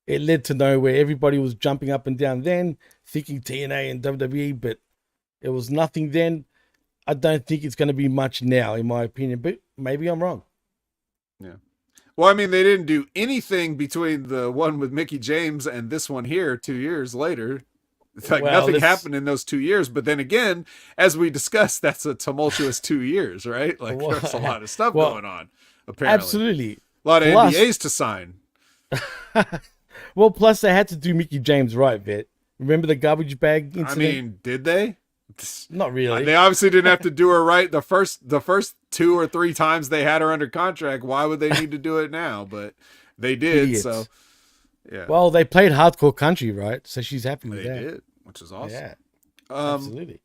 It led to nowhere. Everybody was jumping up and down then, thinking TNA and WWE, but it was nothing then. I don't think it's going to be much now, in my opinion, but maybe I'm wrong. Yeah. Well, I mean, they didn't do anything between the one with Mickie James and this one here 2 years later. It's like nothing happened in those 2 years. But then again, as we discussed, that's a tumultuous 2 years, right? Like there's a lot of stuff going on, apparently. Absolutely. A lot of NDAs to sign. Well, plus they had to do Mickie James right, Vet. Remember the garbage bag incident? I mean, did they? Not really. They obviously didn't have to do her right the first 2 or 3 times they had her under contract. Why would they need to do it now? But they did. Idiots. So yeah. Well, they played hardcore country, right? So she's happy with that. They did, which is awesome. Yeah, absolutely.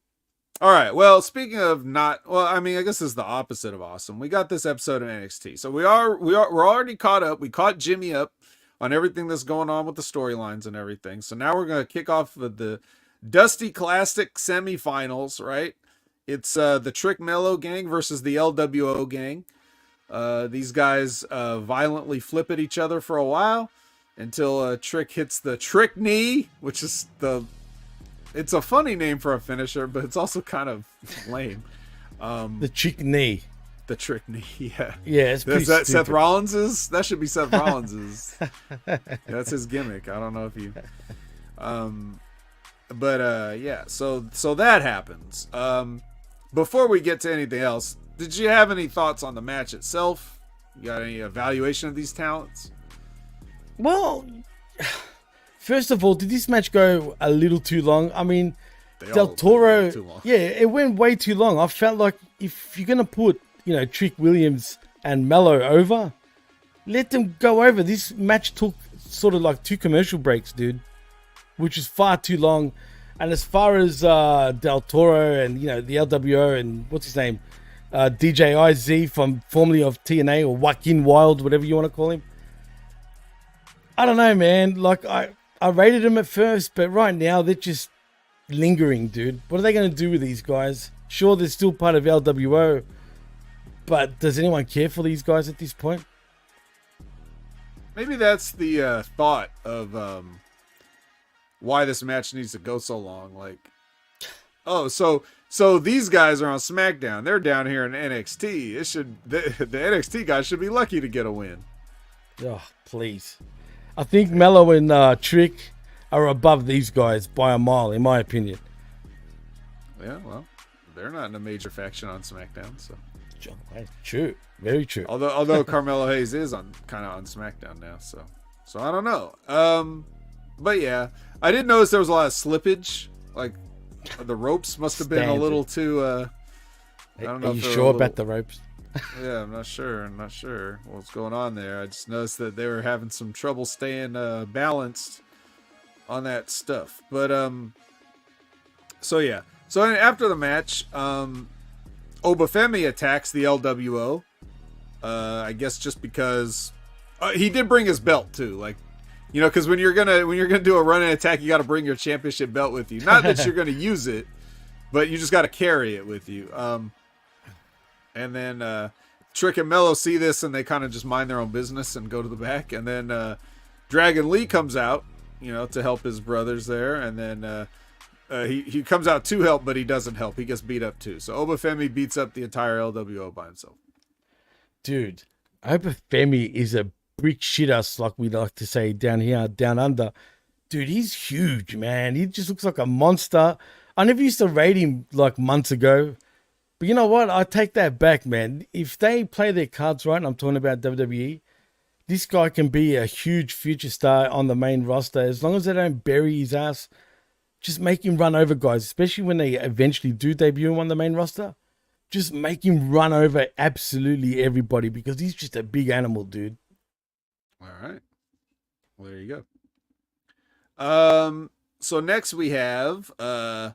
All right. Well, speaking of I mean, I guess this is the opposite of awesome. We got this episode of NXT, so we're already caught up. We caught Jimmy up on everything that's going on with the storylines and everything. So now we're gonna kick off with the Dusty Classic Semifinals. Right? It's the Trick Mello gang versus the LWO gang. These guys violently flip at each other for a while until Trick hits the Trick Knee, which is it's a funny name for a finisher, but it's also kind of lame. The Trick Knee. The Trick Knee, yeah. Yeah, it's pretty Is that stupid. Seth Rollins's? That should be Seth Rollins's. That's his gimmick. I don't know if you... yeah, so that happens. Before we get to anything else, did you have any thoughts on the match itself? You got any evaluation of these talents? Well, first of all, did this match go a little too long? I mean, Del Toro, yeah, it went way too long. I felt like if you're going to put, Trick Williams and Mello over, let them go over. This match took sort of like 2 commercial breaks, dude, which is far too long. And as far as Del Toro and, the LWO and what's his name, DJ IZ from formerly of TNA, or Joaquin Wild, whatever you want to call him, I don't know, man. Like, I rated them at first, but right now they're just lingering, dude. What are they going to do with these guys? Sure, they're still part of LWO, but does anyone care for these guys at this point? Maybe that's the thought of why this match needs to go so long. Like, oh, so these guys are on SmackDown. They're down here in NXT. The NXT guys should be lucky to get a win. Oh, please. I think Mello and Trick are above these guys by a mile, in my opinion. Yeah, well, they're not in a major faction on SmackDown, so. True, very true. Although Carmelo Hayes is kind of on SmackDown now, so I don't know. But yeah, I did notice there was a lot of slippage. Like the ropes must have been a little too. I don't know. Are you sure about the ropes? Yeah, I'm not sure what's going on there. I just noticed that they were having some trouble staying balanced on that stuff. But so yeah. So after the match, Obafemi attacks the LWO. I guess just because he did bring his belt too, like, because when you're gonna do a running attack, you got to bring your championship belt with you. Not that you're gonna use it, but you just got to carry it with you. And then Trick and Mello see this and they kind of just mind their own business and go to the back. And then Dragon Lee comes out, to help his brothers there. And then he comes out to help, but he doesn't help. He gets beat up too. So Obafemi beats up the entire LWO by himself. Dude, Obafemi is a brick shitter, like we like to say down here, down under. Dude, he's huge, man. He just looks like a monster. I never used to rate him like months ago. But you know what? I take that back, man. If they play their cards right, and I'm talking about WWE, this guy can be a huge future star on the main roster. As long as they don't bury his ass, just make him run over guys, especially when they eventually do debut him on the main roster. Just make him run over absolutely everybody because he's just a big animal, dude. All right. Well, there you go. So next we have the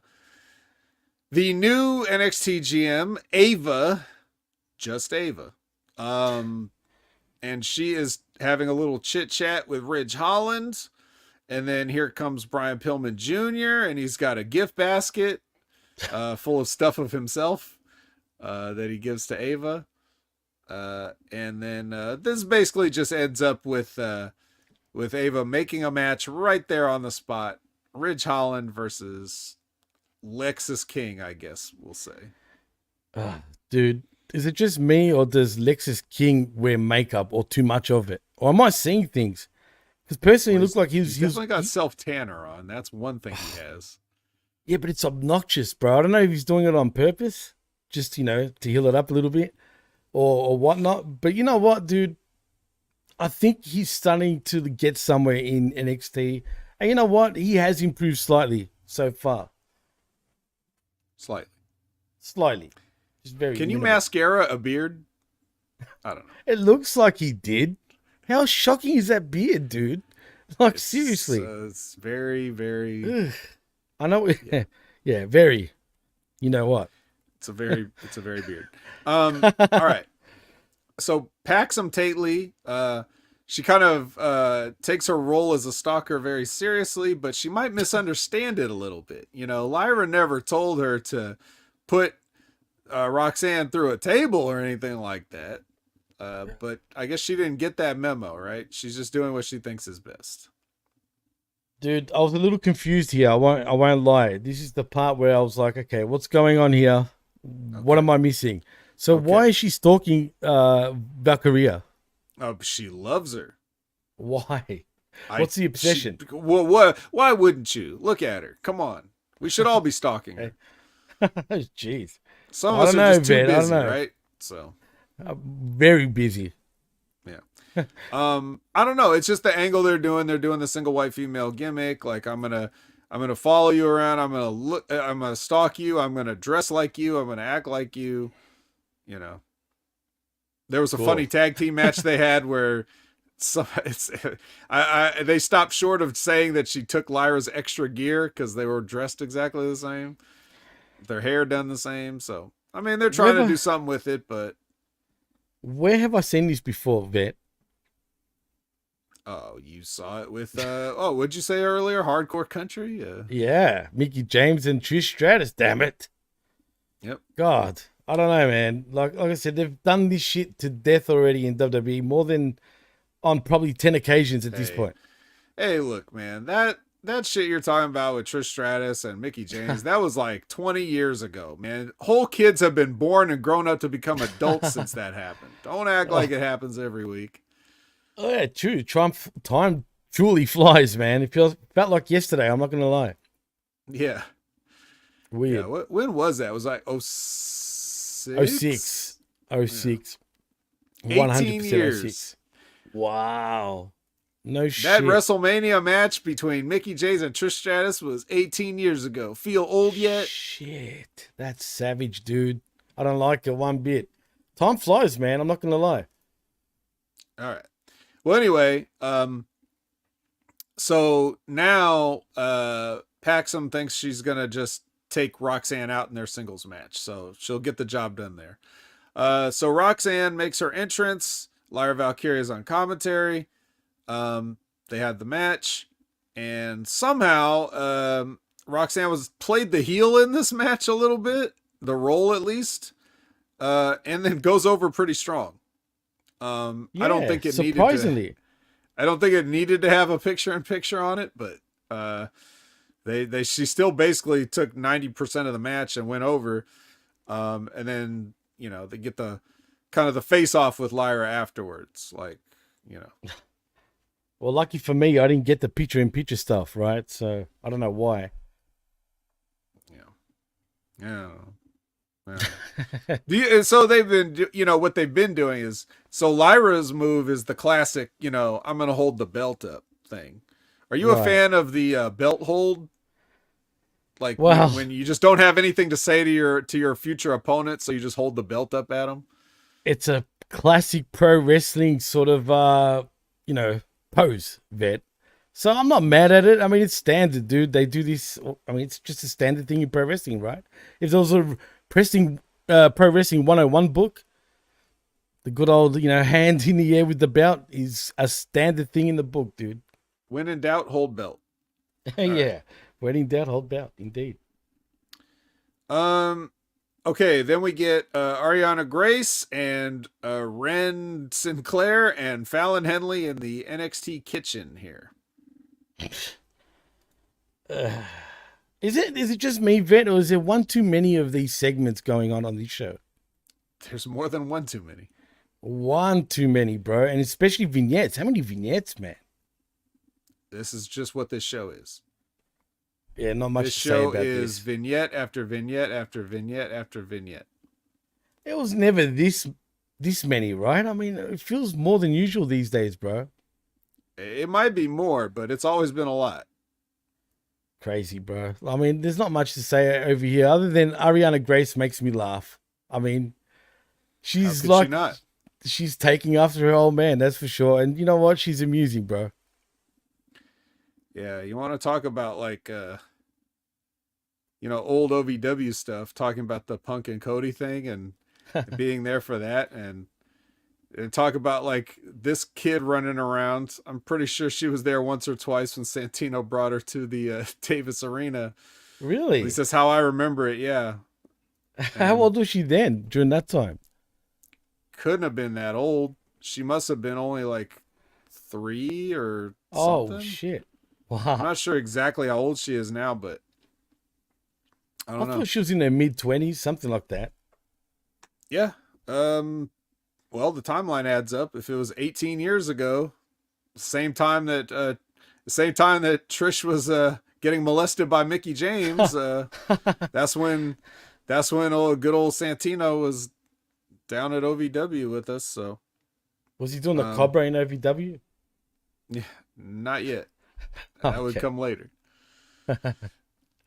new NXT GM, Ava just Ava. And she is having a little chit chat with Ridge Holland. And then here comes Brian Pillman Jr. and he's got a gift basket full of stuff of himself that he gives to Ava. And then this basically just ends up with Ava making a match right there on the spot. Ridge Holland versus Lexus King, I guess we'll say. Dude, is it just me or does Lexus King wear makeup or too much of it? Or am I seeing things? Because personally, it looks like he's definitely got self-tanner on. That's one thing he has. Yeah, but it's obnoxious, bro. I don't know if he's doing it on purpose, just, to heal it up a little bit or whatnot. But you know what, dude? I think he's starting to get somewhere in NXT. And you know what? He has improved slightly so far. Slightly. Just very Can you minimal. mascara a beard? I don't know. It looks like he did. How shocking is that beard, dude? Like, seriously. It's very, very... Ugh. I know. Yeah, very. You know what? It's a very beard. All right. So Paxum Tately, she kind of takes her role as a stalker very seriously, but she might misunderstand it a little bit. Lyra never told her to put Roxanne through a table or anything like that. But I guess she didn't get that memo, right? She's just doing what she thinks is best. Dude, I was a little confused here. I won't lie. This is the part where I was like, okay, what's going on here? Okay. What am I missing? So why is she stalking Valkyria? Oh, she loves her. Why? What's the obsession? Why wouldn't you? Look at her. Come on. We should all be stalking her. Jeez. Some of us are just too busy, right? So very busy. Yeah. I don't know. It's just the angle they're doing. They're doing the single white female gimmick. Like I'm gonna follow you around. I'm gonna stalk you. I'm gonna dress like you. I'm gonna act like you. There was a funny tag team match they had where they stopped short of saying that she took Lyra's extra gear because they were dressed exactly the same, their hair done the same. So I mean, they're trying to do something with it, but where have I seen this before, Vet? Oh, you saw it with what'd you say earlier? Hardcore Country? Yeah, Mickey James and Trish Stratus, damn it. Yep. God, I don't know, man. Like I said, they've done this shit to death already in WWE more than on probably 10 occasions at this point. Hey, look, man, that shit you're talking about with Trish Stratus and Mickey James, that was like 20 years ago, man. Whole kids have been born and grown up to become adults since that happened. Don't act like it happens every week. Oh, yeah, true. Time truly flies, man. It felt like yesterday. I'm not going to lie. Yeah. Weird. Yeah, when was that? It was like 06? 06. Yeah. 100% years. 06. Wow. No shit. That WrestleMania match between Mickey James and Trish Stratus was 18 years ago. Feel old yet? Shit. That's savage, dude. I don't like it one bit. Time flies, man. I'm not going to lie. All right. Well, anyway, so now Paxum thinks she's going to just take Roxanne out in their singles match. So she'll get the job done there. So Roxanne makes her entrance. Lyra Valkyria is on commentary. They had the match. And somehow Roxanne played the heel in this match a little bit. The role, at least. And then goes over pretty strong. I don't think it surprisingly. I don't think it needed to have a picture-in-picture on it, but she still basically took 90% of the match and went over. And then, they get the kind of the face-off with Lyra afterwards. Well, lucky for me, I didn't get the picture-in-picture stuff, right? So I don't know why. Yeah. So they've been, what they've been doing is, so Lyra's move is the classic, I'm going to hold the belt up thing. Are you a fan of the belt hold? Like when you just don't have anything to say to your future opponent, so you just hold the belt up at them? It's a classic pro wrestling sort of, pose, Vet. So I'm not mad at it. I mean, it's standard, dude. They do this. I mean, it's just a standard thing in pro wrestling, right? If there was a pro wrestling 101 book, The good old, hand in the air with the belt is a standard thing in the book, dude. When in doubt, hold belt. Yeah. right. When in doubt, hold belt. Indeed. Okay, then we get Ariana Grace and Ren Sinclair and Fallon Henley in the NXT kitchen here. Is it just me, Vet, or is there one too many of these segments going on this show? There's more than one too many. One too many, bro. And especially vignettes. How many vignettes, man? This is just what this show is. Yeah, not much This to say show about is this. vignette after vignette after vignette after vignette. It was never this many, right? I mean, it feels more than usual these days, bro. It might be more, but it's always been a lot. Crazy, bro. I mean, there's not much to say over here other than Ariana Grace makes me laugh. I mean, she's How could like she not? she's taking after her old man, that's for sure. And you know what? She's amusing, bro. Yeah, you want to talk about like old OVW stuff, talking about the Punk and Cody thing and being there for that, and talk about like this kid running around. I'm pretty sure she was there once or twice when Santino brought her to the Davis Arena. Really? At least that's how I remember it. Yeah. How old was she then during that time? Couldn't have been that old. She must have been only like 3 or something. Oh, shit. I'm Wow. not sure exactly how old she is now, but I I don't know. thought she was in her mid-20s, something like that. Yeah. Well, the timeline adds up. If it was 18 years ago, same time that Trish was getting molested by Mickey James, that's when good old Santino was down at OVW with us. So Was he doing the Cobra in OVW? yeah, not yet. That would Okay. come later.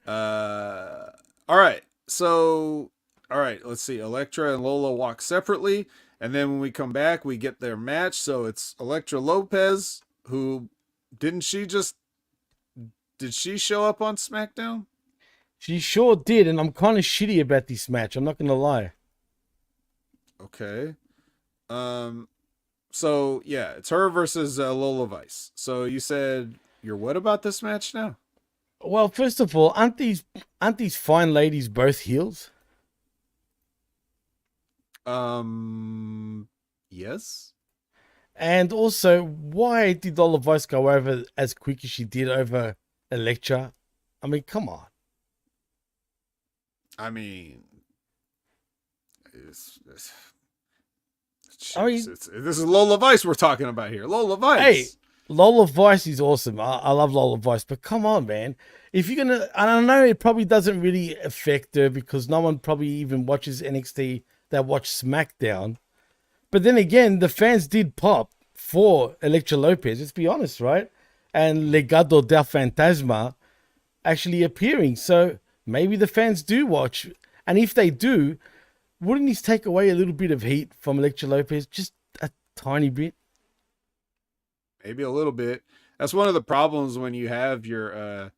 All right. So, all right, let's see. Elektra and Lola walk separately. And then when we come back, we get their match. So it's Elektra Lopez, who did she show up on SmackDown? She sure did, and I'm kind of shitty about this match. I'm not going to lie. Okay. So yeah, it's her versus Lola Vice. So you said you're what about this match now? Well, first of all, aren't these fine ladies both heels? Yes. And also, why did Lola Vice go over as quick as she did over Elektra? I mean, come on. I mean, I mean- this is Lola Vice we're talking about here. Lola Vice. Hey, Lola Vice is awesome. I love Lola Vice, but come on, man. If you're gonna, and I know it probably doesn't really affect her because no one probably even watches NXT that watch SmackDown. But then again, the fans did pop for Elektra Lopez. Let's be honest, right? And Legado del Fantasma actually appearing. So maybe the fans do watch, and if they do, wouldn't this take away a little bit of heat from Elektra Lopez? Just a tiny bit. Maybe a little bit. That's one of the problems when you have your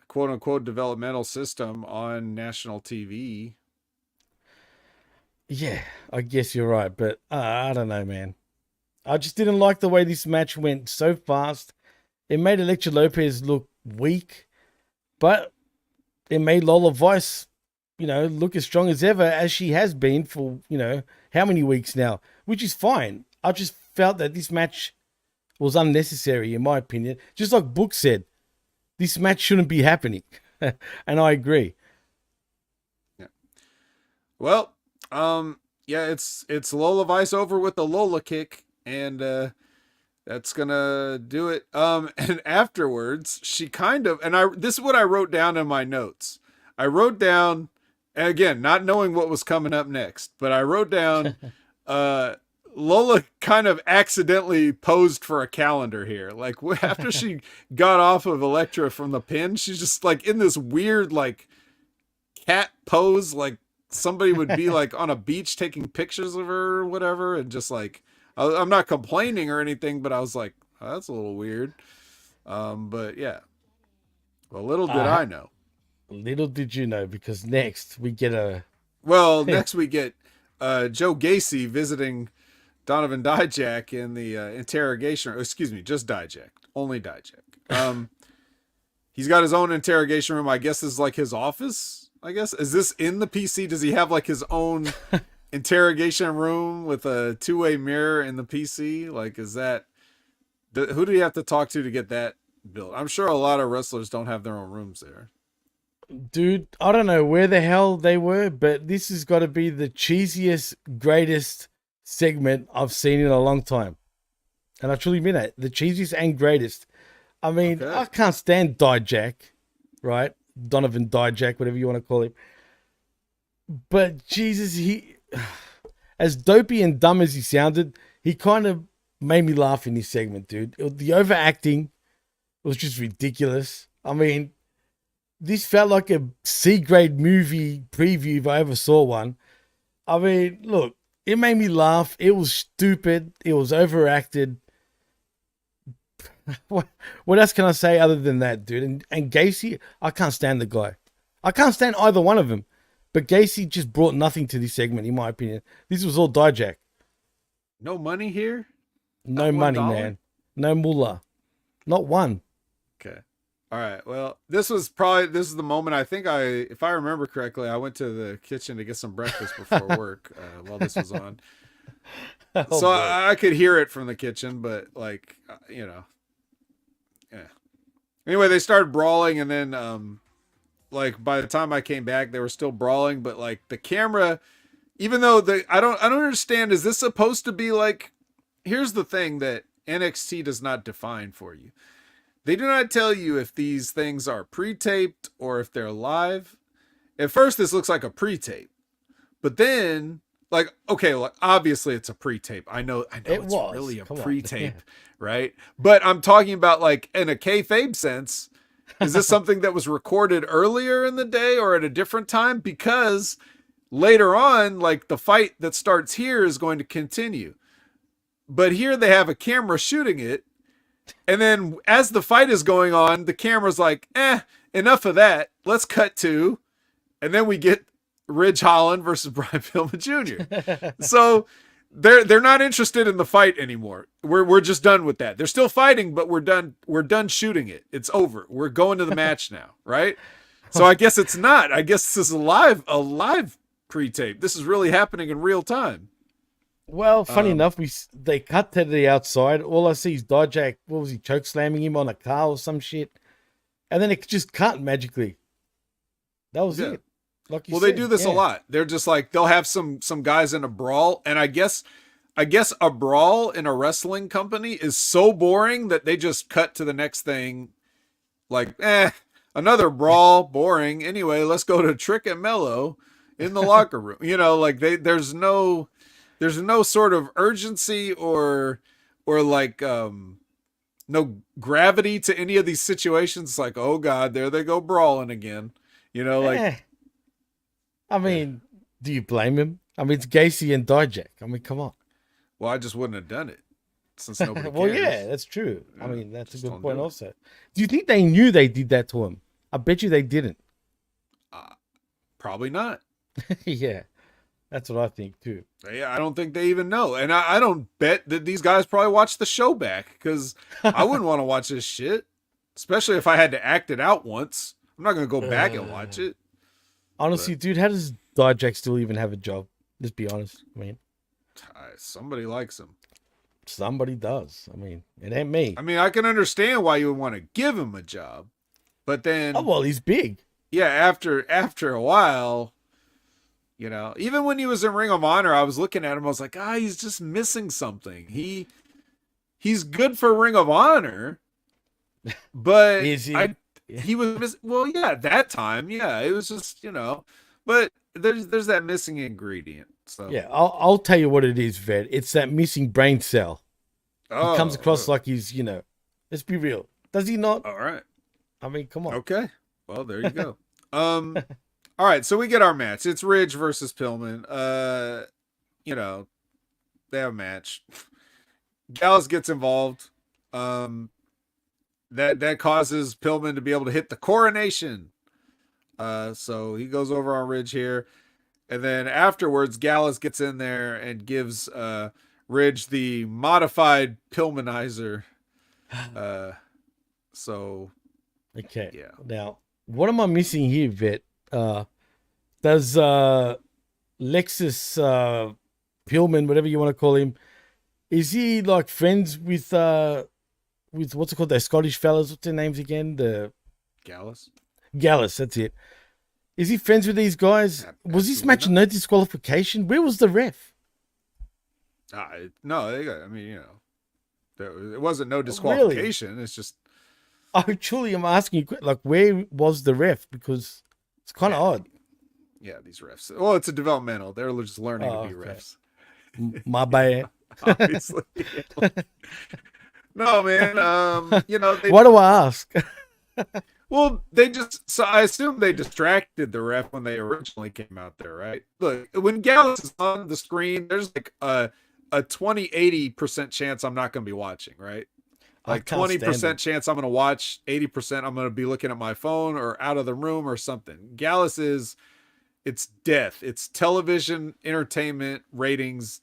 quote unquote developmental system on national TV. Yeah, I guess you're right, but I don't know, man. I just didn't like the way this match went so fast. It made Elektra Lopez look weak, but it made Lola Vice, look as strong as ever as she has been for, how many weeks now, which is fine. I just felt that this match was unnecessary, in my opinion. Just like Book said, this match shouldn't be happening. And I agree. Yeah. Well, yeah, it's Lola Vice over with the Lola kick, and that's gonna do it. And afterwards, she kind of, this is what I wrote down in my notes. I wrote down, and again, not knowing what was coming up next, but I wrote down, Lola kind of accidentally posed for a calendar here. Like after she got off of Elektra from the pin, she's just like in this weird like cat pose, like somebody would be like on a beach taking pictures of her or whatever, and just like I'm not complaining or anything, but I was like, oh, that's a little weird. But yeah. Well, little did I know. Little did you know, because next we get next we get Joe Gacy visiting Donovan Dijak in the interrogation room. Excuse me, just Dijak. Only Dijak. He's got his own interrogation room. I guess this is like his office. I guess. Is this in the PC? Does he have like his own interrogation room with a two-way mirror in the PC? Like, is that... Who do you have to talk to get that built? I'm sure a lot of wrestlers don't have their own rooms there. Dude, I don't know where the hell they were, but this has got to be the cheesiest, greatest segment I've seen in a long time. And I truly mean that. The cheesiest and greatest. I mean, Okay. I can't stand Dijak, right? Donovan Dijak, whatever you want to call him. But Jesus, he, as dopey and dumb as he sounded, he kind of made me laugh in this segment, dude. The overacting was just ridiculous. I mean, this felt like a C-grade movie preview if I ever saw one. I mean, look, it made me laugh. It was stupid. It was overacted. What else can I say other than that, dude? And Gacy, I can't stand the guy. I can't stand either one of them. But Gacy just brought nothing to this segment, in my opinion. This was all Dijak. No money here? No Not money, $1? man. No mullah. Not one. Okay. All right. Well, this is the moment if I remember correctly, I went to the kitchen to get some breakfast before work while this was on. Oh, So boy. I could hear it from the kitchen, but like, yeah. Anyway, they started brawling, and then like by the time I came back, they were still brawling, but like the camera, even though I don't understand, is this supposed to be like, here's the thing that NXT does not define for you. They do not tell you if these things are pre-taped or if they're live. At first, this looks like a pre-tape, but then, like, okay, well, obviously it's a pre-tape. I know it's was. really a Come on. pre-tape, right? But I'm talking about like in a kayfabe sense. Is this something that was recorded earlier in the day or at a different time? Because later on, like the fight that starts here is going to continue. But here they have a camera shooting it. And then as the fight is going on, the camera's like, enough of that. Let's cut to. And then we get Ridge Holland versus Brian Pillman Jr. So they're not interested in the fight anymore. We're just done with that. They're still fighting, but we're done shooting it. It's over. We're going to the match now, right? So I guess it's not. I guess this is a live pre-tape. This is really happening in real time. Well, funny enough, they cut to the outside. All I see is Dijak, what was he, choke slamming him on a car or some shit? And then it just cut magically. That was it. Like you Well, said, they do this a lot. They're just like, they'll have some guys in a brawl, and I guess a brawl in a wrestling company is so boring that they just cut to the next thing. Like, another brawl, boring. Anyway, let's go to Trick and Mello in the locker room. You know, like there's no sort of urgency or like no gravity to any of these situations. It's like, oh God, there they go brawling again. You know, like I mean, do you blame him? I mean, it's Gacy and Dijak. I mean, come on. well, I just wouldn't have done it since nobody cares. Well, yeah, that's true. I Yeah, mean, that's a just good don't point do it. also. Do you think they knew they did that to him? I bet you they didn't. Probably not. Yeah, that's what I think too. Yeah, I don't think they even know. And I don't bet that these guys probably watch the show back, because I wouldn't want to watch this shit, especially if I had to act it out once. I'm not going to go back and watch it. Honestly, dude, how does Dijak still even have a job? Let's be honest. I mean, Somebody likes him. somebody does. I mean, it ain't me. I mean, I can understand why you would want to give him a job, but then, Oh, well, he's big. yeah, after a while, you know, even when he was in Ring of Honor, I was looking at him, I was like, he's just missing something. He's good for Ring of Honor, but Is he? he was well, yeah, that time, yeah, it was just, you know, but there's that missing ingredient. So Yeah, I'll tell you what it is, Ved. It's that missing brain cell. He comes across like he's, you know, let's be real. Does he not? all right. I mean, come on. Okay. Well, there you go. All right, so we get our match. It's Ridge versus Pillman. You know, they have a match. Gallus gets involved. That causes Pillman to be able to hit the coronation. So he goes over on Ridge here. And then afterwards, Gallus gets in there and gives Ridge, the modified Pillmanizer. So Okay. yeah. Now, what am I missing here, Vet? Does Lexus Pillman, whatever you want to call him, is he like friends with what's it called? Those Scottish fellas. What's their names again? The Gallus. Gallus. That's it. Is he friends with these guys? Was this match Absolutely no disqualification? Where was the ref? No, I mean, you know, it wasn't no disqualification. Really? It's just. I truly am asking you, like, where was the ref? Because it's kind of odd. Yeah, these refs. Well, it's a developmental. They're just learning to be refs. My bad. Obviously. No, man. You know. Why do I ask? Well, so I assume they distracted the ref when they originally came out there, right? Look, when Gallus is on the screen, there's like a 80% chance I'm not going to be watching, right? Like 20% chance I'm going to watch, 80% I'm going to be looking at my phone or out of the room or something. Gallus it's death. It's television, entertainment, ratings,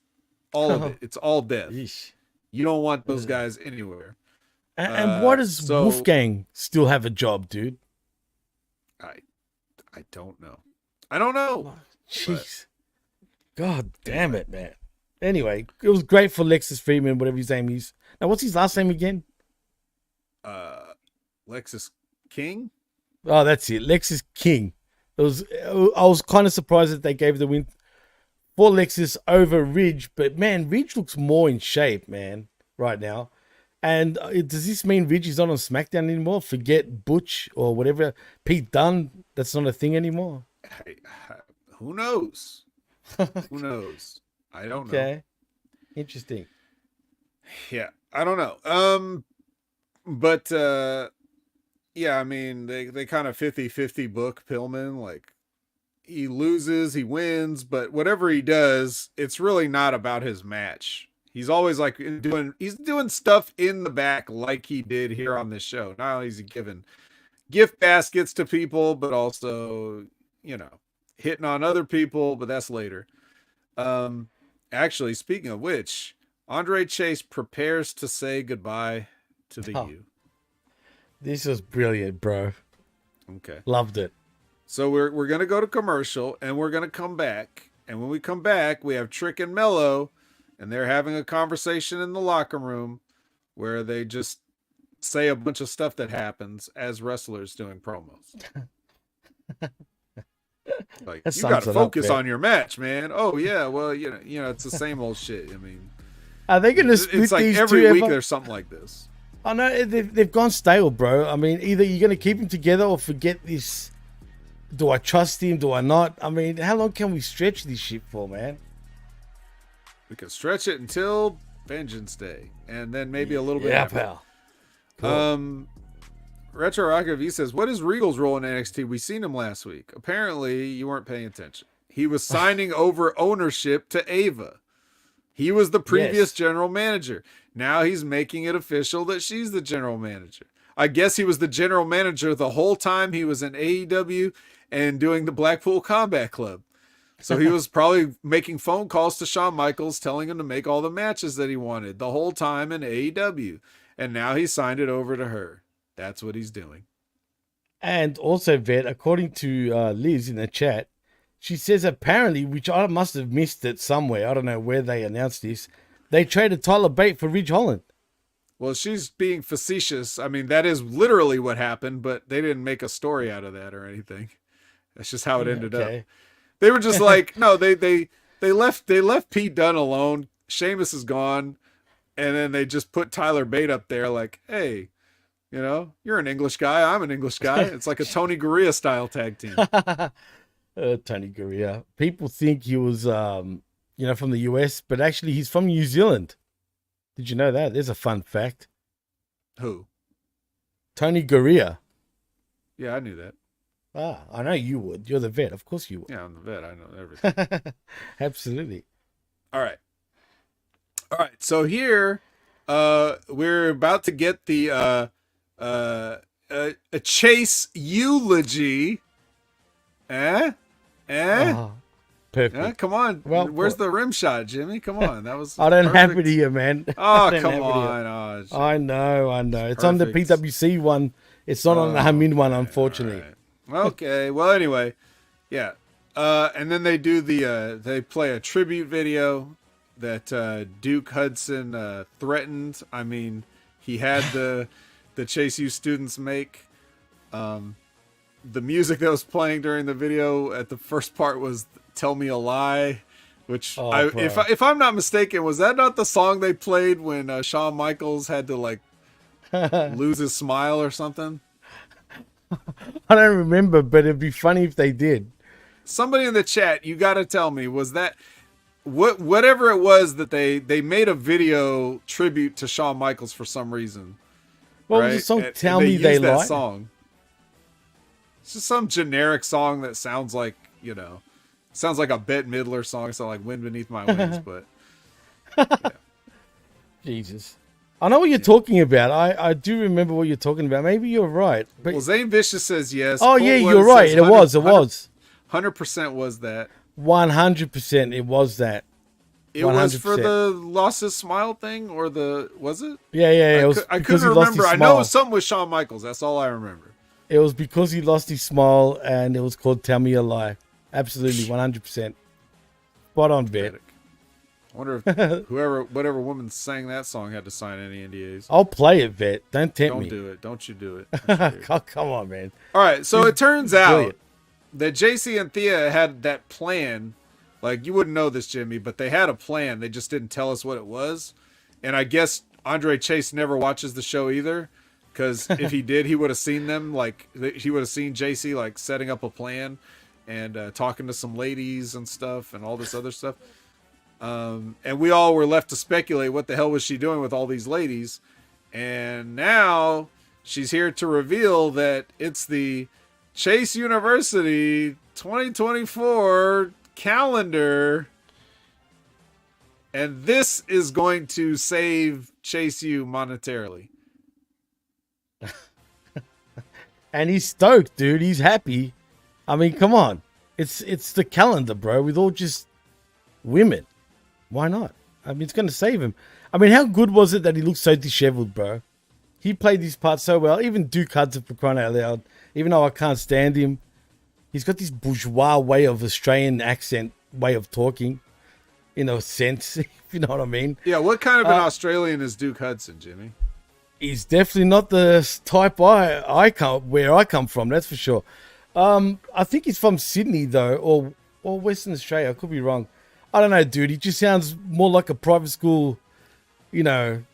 all of it. It's all death. Yeesh. You don't want those guys anywhere. And why does Wolfgang still have a job, dude? I don't know. I don't know. Jeez. God damn it, man. Anyway, it was great for Lexus Freeman, whatever his name is. Now, what's his last name again? Lexus King? Oh, that's it. Lexus King. I was kind of surprised that they gave the win for Lexus over Ridge, but man, Ridge looks more in shape, man, right now. And does this mean Ridge is not on SmackDown anymore? Forget Butch or whatever. Pete Dunne, that's not a thing anymore. Who knows? Who knows? I don't know. Okay. Interesting. Yeah, I don't know. But yeah, I mean, they kind of 50-50 book Pillman. Like, he loses, he wins, but whatever he does, it's really not about his match. He's always like doing stuff in the back like he did here on this show. Not only is he giving gift baskets to people, but also, you know, hitting on other people, but that's later. Actually, speaking of which, Andre Chase prepares to say goodbye to the U. This was brilliant, bro. Okay. Loved it. So we're going to go to commercial, and we're going to come back. And when we come back, we have Trick and Mello, and they're having a conversation in the locker room where they just say a bunch of stuff that happens as wrestlers doing promos. Like, you got to focus on your match, man. Oh yeah, well, you know, it's the same old shit. I mean, are they going to split it's like these every week there's something like this. I know they've gone stale, bro. I mean, either you're going to keep them together or forget this. Do I trust him? Do I not? I mean, how long can we stretch this shit for, man? We can stretch it until Vengeance Day, and then maybe a little bit after. Pal. Cool. Retro Rocket V says, "What is Regal's role in NXT? We seen him last week. Apparently, you weren't paying attention. He was signing over ownership to Ava. He was the previous general manager. Now he's making it official that she's the general manager. I guess he was the general manager the whole time he was in AEW and doing the Blackpool Combat Club. So he was probably making phone calls to Shawn Michaels, telling him to make all the matches that he wanted the whole time in AEW. And now he signed it over to her. That's what he's doing." And also, Vet, according to Liz in the chat, she says apparently, which I must have missed it somewhere, I don't know where they announced this, they traded Tyler Bate for Ridge Holland. Well, she's being facetious. I mean, that is literally what happened, but they didn't make a story out of that or anything. That's just how it ended up. They were just like, no, they left Pete Dunne alone. Sheamus is gone. And then they just put Tyler Bate up there like, hey, you know, you're an English guy. I'm an English guy. It's like a Tony Gurria style tag team. Tony Gurria. People think he was, from the US, but actually he's from New Zealand. Did you know that? There's a fun fact. Who? Tony Gurria. Yeah, I knew that. I know you would. You're the vet. Of course you would. Yeah, I'm the vet. I know everything. Absolutely. All right. So here, we're about to get the a Chase eulogy. perfect. Yeah, come on. Well Where's put. the rim shot, Jimmy? Come on. That was I don't have perfect. it here, man. Oh, I don't come have it here. on. Oh, I know. It's on the perfect. PWC one. It's not on the Hamin one, unfortunately. All right. Okay. Well, anyway, yeah. And then they do they play a tribute video that Duke Hudson threatened. I mean, he had the Chase U students make. The music that was playing during the video at the first part was "Tell Me a Lie," which if I'm not mistaken, was that not the song they played when Shawn Michaels had to like lose his smile or something? I don't remember, but it'd be funny if they did. Somebody in the chat, you got to tell me, was that whatever it was that they made a video tribute to Shawn Michaels for some reason? What right? was the song? And Tell Me They used that Lie. Song. It's just some generic song that sounds like, sounds like a Bette Midler song. It's like Wind Beneath My Wings, but yeah. Jesus. I know what you're talking about. I do remember what you're talking about. Maybe you're right. But... Well, Zane Vicious says yes. Oh, yeah, you're right. It was. 100% was that. 100% it was that. 100%. It was for the lost his smile thing, or was it? Yeah. It was I couldn't remember. I know it was something with Shawn Michaels. That's all I remember. It was because he lost his smile, and it was called "Tell Me a Lie." Absolutely, 100%. Spot on, bet. I wonder if whatever woman sang that song had to sign any NDAs. I'll play it, bet. Don't tempt me. Don't do it. Don't you do it. Oh, come on, man. All right, so it turns out brilliant. that JC and Thea had that plan. Like, you wouldn't know this, Jimmy, but they had a plan. They just didn't tell us what it was. And I guess Andre Chase never watches the show either, because if he did, he would have seen them. Like, he would have seen JC like setting up a plan and talking to some ladies and stuff and all this other stuff. And we all were left to speculate what the hell was she doing with all these ladies. And now she's here to reveal that it's the Chase University 2024 calendar, and this is going to save Chase U monetarily. And he's stoked, dude. He's happy. I mean, come on. It's the calendar, bro, with all just women. Why not? I mean, it's going to save him. I mean, how good was it that he looked so disheveled, bro? He played his part so well. Even Duke Hudson, for crying out loud. Even though I can't stand him, he's got this bourgeois way of Australian accent, way of talking, in a sense, if you know what I mean. Yeah, what kind of an Australian is Duke Hudson, Jimmy? He's definitely not the type where I come from, that's for sure. I think he's from Sydney, though, or Western Australia. I could be wrong. I don't know, dude. He just sounds more like a private school, type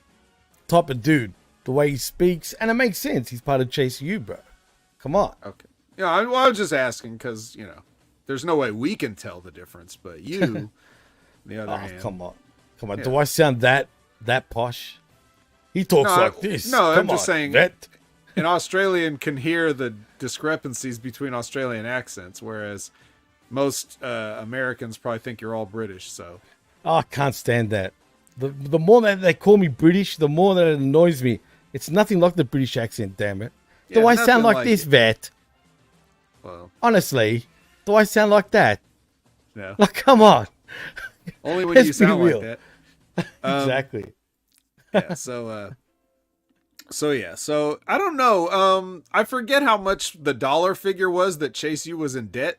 of dude. The way he speaks, and it makes sense. He's part of Chase U, bro. Come on. Okay. Yeah, I was just asking because, there's no way we can tell the difference, but you, on the other hand. Come on. Yeah. Do I sound that posh? He talks like this. No, Come I'm just on, saying vet. An Australian can hear the discrepancies between Australian accents, whereas most Americans probably think you're all British, so. Oh, I can't stand that. The more that they call me British, the more that it annoys me. It's nothing like the British accent, damn it. Yeah, do I sound like this, it. vet? Well, honestly, do I sound like that? No. Like, come on. Only when you sound like that. Exactly. Yeah, so I don't know. I forget how much the dollar figure was that Chase U was in debt.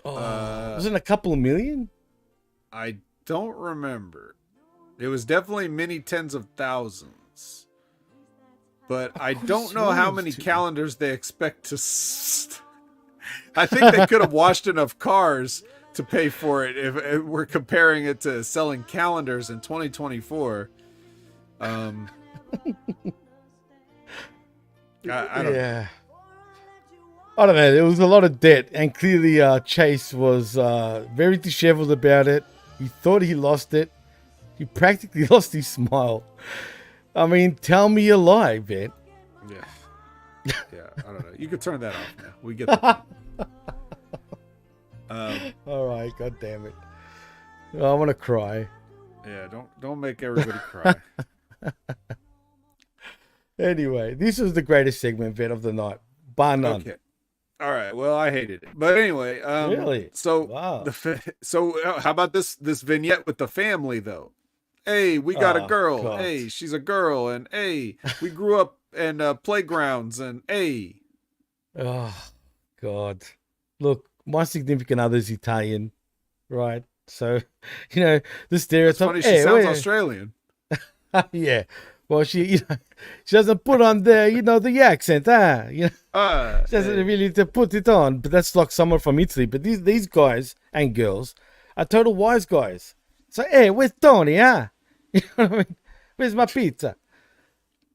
Was it a couple of million? I don't remember. It was definitely many tens of thousands. But I don't know how many calendars they expect to... I think they could have washed enough cars to pay for it if we're comparing it to selling calendars in 2024. I don't know. I don't know. There was a lot of debt, and clearly Chase was very disheveled about it. He thought he lost it. He practically lost his smile. I mean, tell me a lie, Ben. Yeah. Yeah, I don't know. You could turn that off now. We get that. All right, god damn it. I want to cry. Yeah, don't make everybody cry. Anyway, this was the greatest segment, Ben, of the night. Bar none. Okay. All right. Well, I hated it, but anyway. Really? So Wow. how about this vignette with the family though? Hey, we got a Oh, girl. God. Hey, she's a girl, and hey, we grew up in playgrounds, and hey. Oh, God. Look, my significant other's Italian, right? So, the It's stereotype. funny. She Hey, sounds wait. Australian. Yeah. Well, she doesn't put on the accent, she doesn't Hey. really to put it on. But that's like someone from Italy. But these guys and girls are total wise guys. So, hey, where's Tony, huh? You know what I mean? Where's my pizza?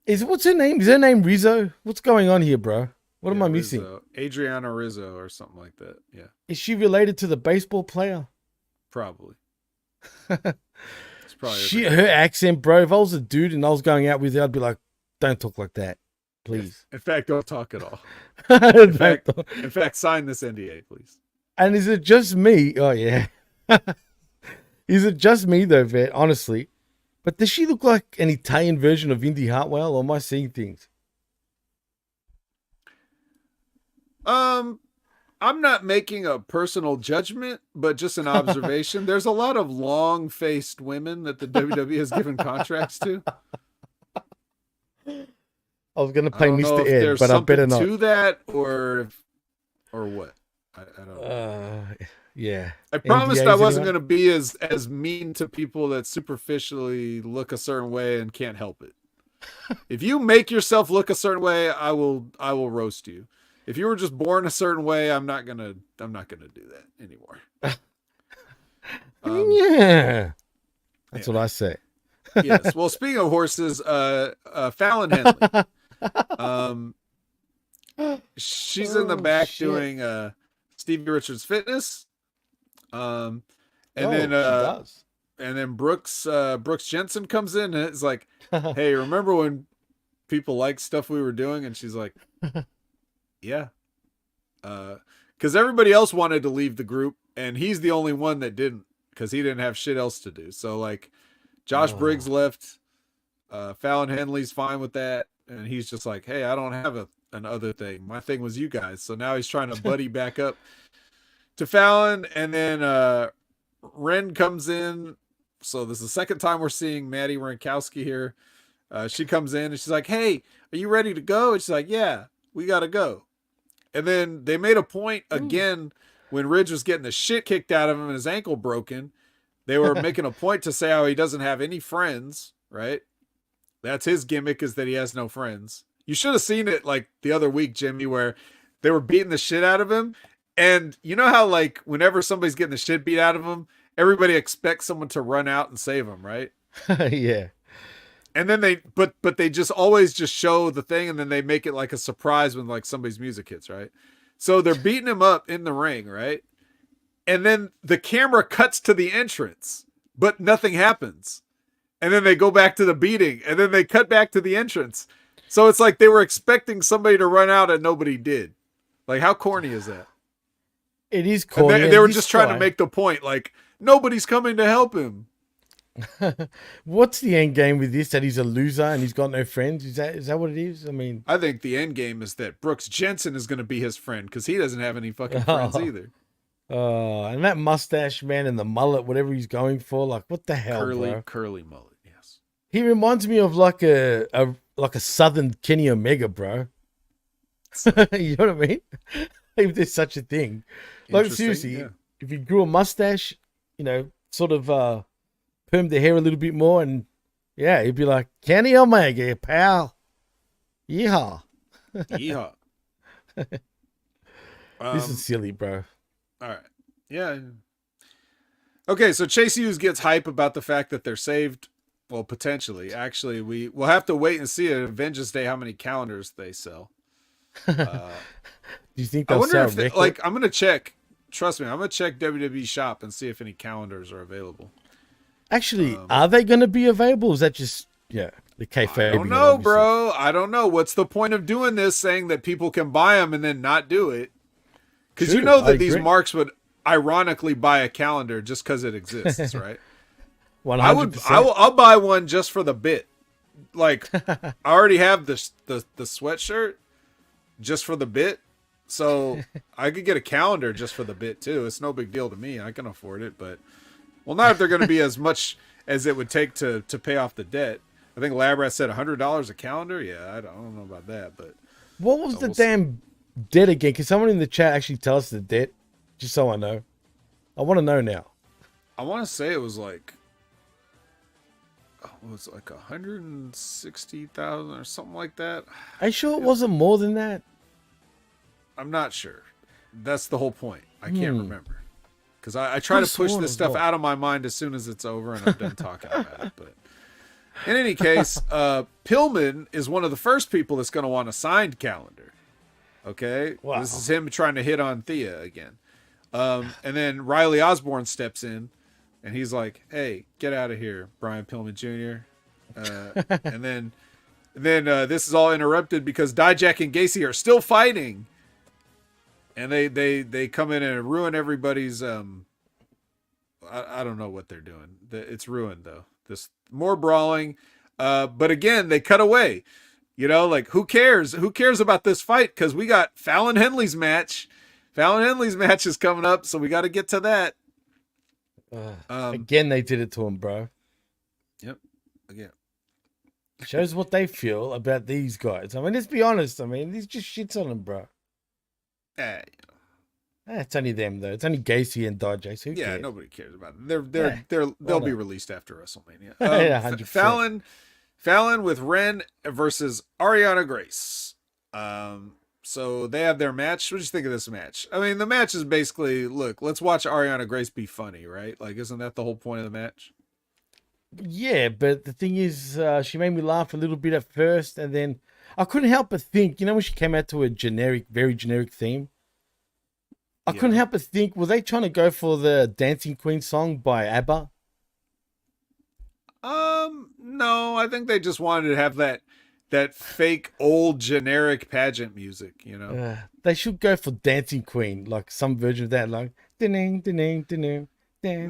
What's her name? Is her name Rizzo? What's going on here, bro? What am I missing? Rizzo. Adriana Rizzo or something like that. Yeah, Is she related to the baseball player? probably. It's probably Her accent, bro. If I was a dude and I was going out with her, I'd be like, don't talk like that, please. In fact, don't talk at all. in In fact, sign this NDA, please. And is it just me? Oh, yeah. Is it just me, though, Vet? Honestly. But does she look like an Italian version of Indy Hartwell, or am I seeing things? I'm not making a personal judgment, but just an observation. There's a lot of long-faced women that the WWE has given contracts to. I was going to I play don't know Mr. if Ed, there's but I better something not. to that, or what. I don't know. Yeah. I promised I NDAs, wasn't anyone? going to be as mean to people that superficially look a certain way and can't help it. If you make yourself look a certain way, I will roast you. If you were just born a certain way, I'm not gonna do that anymore. Yeah. That's what I say. Yes. Well, speaking of horses, Fallon Henley. She's in the back shit. doing Stevie Richards Fitness. And She then does. and then Brooks Jensen comes in and it's like, hey, remember when people liked stuff we were doing? And she's like, yeah. Because everybody else wanted to leave the group and he's the only one that didn't, because he didn't have shit else to do. So like Josh Briggs left, Fallon Henley's fine with that, and he's just like, hey, I don't have an other thing. My thing was you guys. So now he's trying to buddy back up to Fallon, and then Ren comes in. So this is the second time we're seeing Maddie Rankowski here. She comes in and she's like, hey, are you ready to go? And she's like, yeah, we got to go. And then they made a point again when Ridge was getting the shit kicked out of him and his ankle broken. They were making a point to say how he doesn't have any friends, right? That's his gimmick, is that he has no friends. You should have seen it like the other week, Jimmy, where they were beating the shit out of him. And you know how like whenever somebody's getting the shit beat out of them, everybody expects someone to run out and save them, right? Yeah. And then they just always just show the thing, and then they make it like a surprise when like somebody's music hits, right? So they're beating him up in the ring, right? And then the camera cuts to the entrance, but nothing happens. And then they go back to the beating, and then they cut back to the entrance. So it's like they were expecting somebody to run out and nobody did. Like, how corny is that? It is corny. And they were just trying to make the point, like, nobody's coming to help him. What's the end game with this? That he's a loser and he's got no friends? Is that what it is? I mean, I think the end game is that Brooks Jensen is going to be his friend, because he doesn't have any fucking friends either. and that mustache, man, and the mullet, whatever he's going for, like, what the hell, bro? Curly mullet, yes. He reminds me of like a southern Kenny Omega, bro. You know what I mean? If there's such a thing. Like, seriously, yeah. if he grew a mustache, sort of permed the hair a little bit more, and yeah, he'd be like, Kenny Omega, pal. Yeehaw. Yeehaw. This is silly, bro. All right. Yeah. Okay, so Chase Hughes gets hype about the fact that they're saved. Well, potentially. Actually, we'll have to wait and see at Vengeance Day how many calendars they sell. Do you think I they'll wonder sell if a record? like, I'm gonna check. Trust me, I'm gonna check WWE Shop and see if any calendars are available. Actually, are they going to be available? Or is that just the kayfabe? I don't know, bro. I don't know. What's the point of doing this, saying that people can buy them and then not do it? Because you know that these marks would ironically buy a calendar just because it exists, right? 100%. I'll buy one just for the bit. Like, I already have the sweatshirt just for the bit. So I could get a calendar just for the bit too. It's no big deal to me. I can afford it, but well, not if they're going to be as much as it would take to pay off the debt. I think Labrat said $100 a calendar. Yeah, I don't know about that, but what was the damn debt again? Can someone in the chat actually tell us the debt, just so I know? I want to know now. I want to say it was like, it was like 160,000 or something like that. Are you sure it wasn't more than that? I'm not sure. That's the whole point. I can't remember because I try to push this stuff out of my mind as soon as it's over and I'm done talking about it. But in any case, Pillman is one of the first people that's going to want a signed calendar. Okay, wow. This is him trying to hit on Thea again. And then Riley Osborne steps in, and he's like, "Hey, get out of here, Brian Pillman Jr." And then this is all interrupted because Dijak and Gacy are still fighting, and they come in and ruin everybody's. I don't know what they're doing. It's ruined though. This more brawling, but again they cut away. You know, like who cares? Who cares about this fight? Because we got Fallon Henley's match. Fallon Henley's match is coming up, so we got to get to that. Again, they did it to him, bro. Yep. Again. Shows what they feel about these guys. I mean, let's be honest. I mean, these just shits on them, bro. It's only them, though. It's only Gacy and Dijak. Who cares? Nobody cares about them. They'll be released after WrestleMania. 100%. Fallon with Ren versus Ariana Grace. So they have their match. What do you think of this match? I mean, the match is basically, look, let's watch Ariana Grace be funny, right? Like, isn't that the whole point of the match? Yeah, but the thing is, she made me laugh a little bit at first, and then I couldn't help but think, you know, when she came out to a generic, very generic theme, I couldn't help but think, were they trying to go for the Dancing Queen song by ABBA? No, I think they just wanted to have that fake old generic pageant music, you know. They should go for Dancing Queen, like some version of that, like ding ding ding.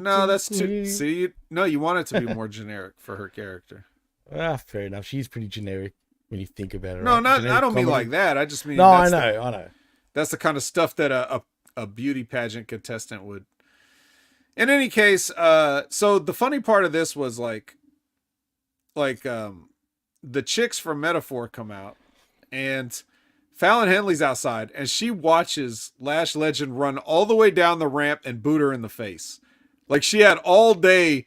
No, that's too. See, no, you want it to be more generic for her character. Fair enough. She's pretty generic when you think about it. No, right? not. I don't mean like that. I just mean. No, I know. That's the kind of stuff that a beauty pageant contestant would. In any case, so the funny part of this was like the chicks from Metaphor come out, and Fallon Henley's outside, and she watches Lash Legend run all the way down the ramp and boot her in the face. Like she had all day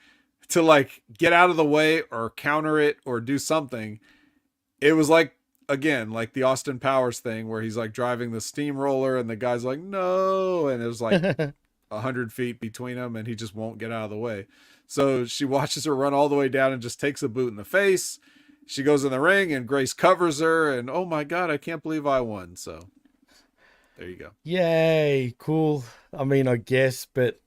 to like get out of the way or counter it or do something. It was like, again, like the Austin Powers thing where he's like driving the steamroller and the guy's like, no. And it was like 100 feet between them and he just won't get out of the way. So she watches her run all the way down and just takes a boot in the face. She goes in the ring and Grace covers her and, oh my God, I can't believe I won. So there you go. Yay. Cool. I mean, I guess, but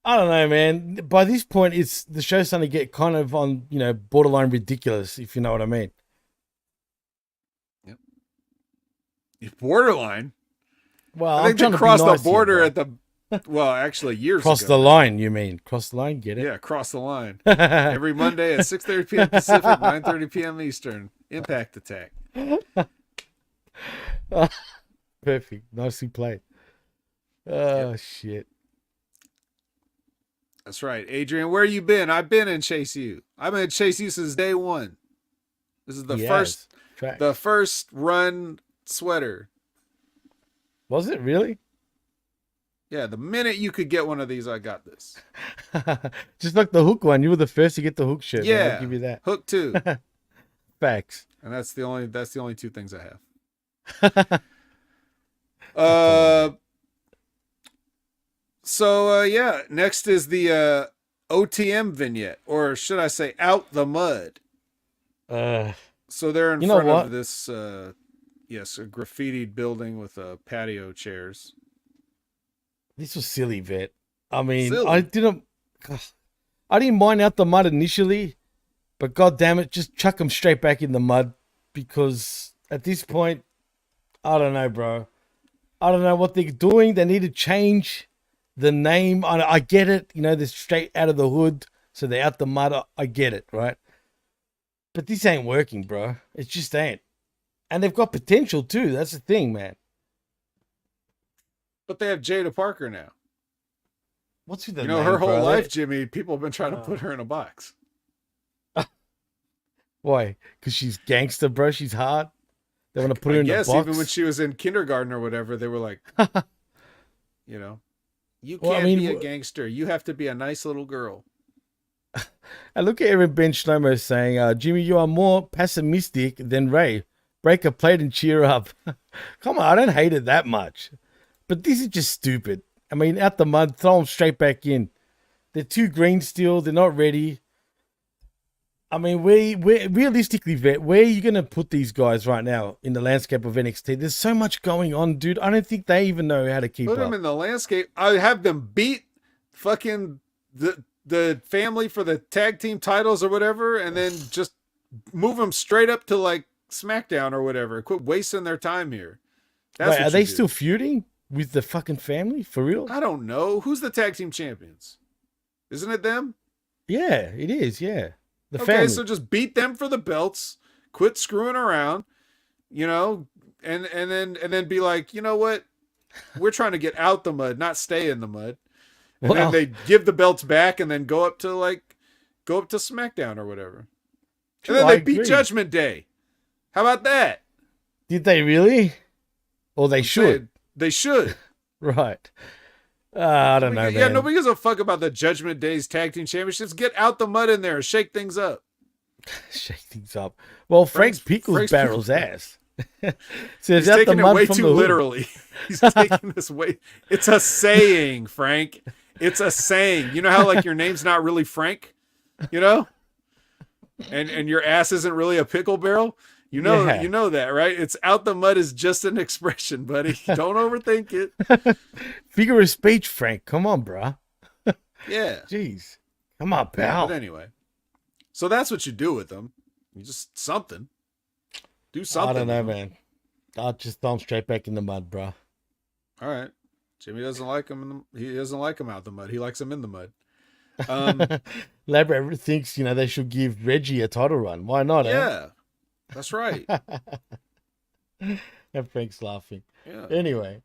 I don't know, man. By this point, the show's starting to get kind of on, borderline ridiculous, if you know what I mean. Yep. Borderline. Well, I think they crossed the border at the. Well, actually, years cross ago. the line, you mean? Cross the line, get it? Yeah, cross the line. Every Monday at 6:30 p.m. Pacific, 9:30 p.m. Eastern. Impact Attack. Perfect. Nicely played. Oh, shit. That's right. Adrian, where you been? I've been in Chase U. I've been in Chase U since day one. This is the first run sweater. Was it really? Yeah, the minute you could get one of these, I got this. Just like the Hook one. You were the first to get the Hook shirt. Yeah, I'll give you that. Hook too. Facts. And that's the only two things I have. So next is the OTM vignette, or should I say Out the Mud. So they're in front of this a graffitied building with patio chairs. This was silly, Vet. I mean, I didn't mind Out the Mud initially, but god damn it, just chuck them straight back in the mud, because at this point, I don't know, bro. I don't know what they're doing. They need to change the name. I get it. They're straight out of the hood, so they're Out the Mud. I get it, right? But this ain't working, bro. It just ain't. And they've got potential too. That's the thing, man. But they have Jada Parker now. What's the You name, know, her whole bro? life, Jimmy, people have been trying to put her in a box. Why? Because she's gangster, bro. She's hard. They want to put her in the box. Even when she was in kindergarten or whatever, they were like, you know, you can't be a gangster. You have to be a nice little girl. I look at Aaron Ben Shlomo saying, Jimmy, you are more pessimistic than Ray. Break a plate and cheer up. Come on, I don't hate it that much. But this is just stupid. I mean, out the mud, throw them straight back in. They're too green still. They're not ready. I mean, realistically, Vet, where are you going to put these guys right now in the landscape of NXT? There's so much going on, dude. I don't think they even know how to keep up. Put them in the landscape. I have them beat fucking the family for the tag team titles or whatever, and then just move them straight up to like SmackDown or whatever. Quit wasting their time here. Wait, are they still feuding with the fucking family? For real? I don't know. Who's the tag team champions? Isn't it them? Yeah, it is. Yeah. Okay, family. so just beat them for the belts. Quit screwing around, you know, and then be like, you know what? We're trying to get out the mud, not stay in the mud. And then they give the belts back and then go up to SmackDown or whatever. True, and then they agree. beat Judgment Day. How about that? Did they really? Or they should. They should. Right. I don't know, man. Yeah, nobody gives a fuck about the Judgment Day's tag team championships. Get out the mud in there and shake things up. Shake things up. Well, Frank's Pickles barrels ass. So he's taking it way too literally. He's taking this way. It's a saying, Frank. It's a saying. You know how like your name's not really Frank, you know, and your ass isn't really a pickle barrel. You know that, right? It's out the mud is just an expression, buddy. Don't overthink it. Figure of speech, Frank. Come on, bro. Yeah. Jeez. Come on, pal. But anyway, so that's what you do with them. You just do something. I don't know, man. I'll just throw him straight back in the mud, bro. All right. Jimmy doesn't like him. He doesn't like him out the mud. He likes him in the mud. Labrador thinks, they should give Reggie a title run. Why not? Yeah. That's right. And Frank's laughing. Yeah. Anyway.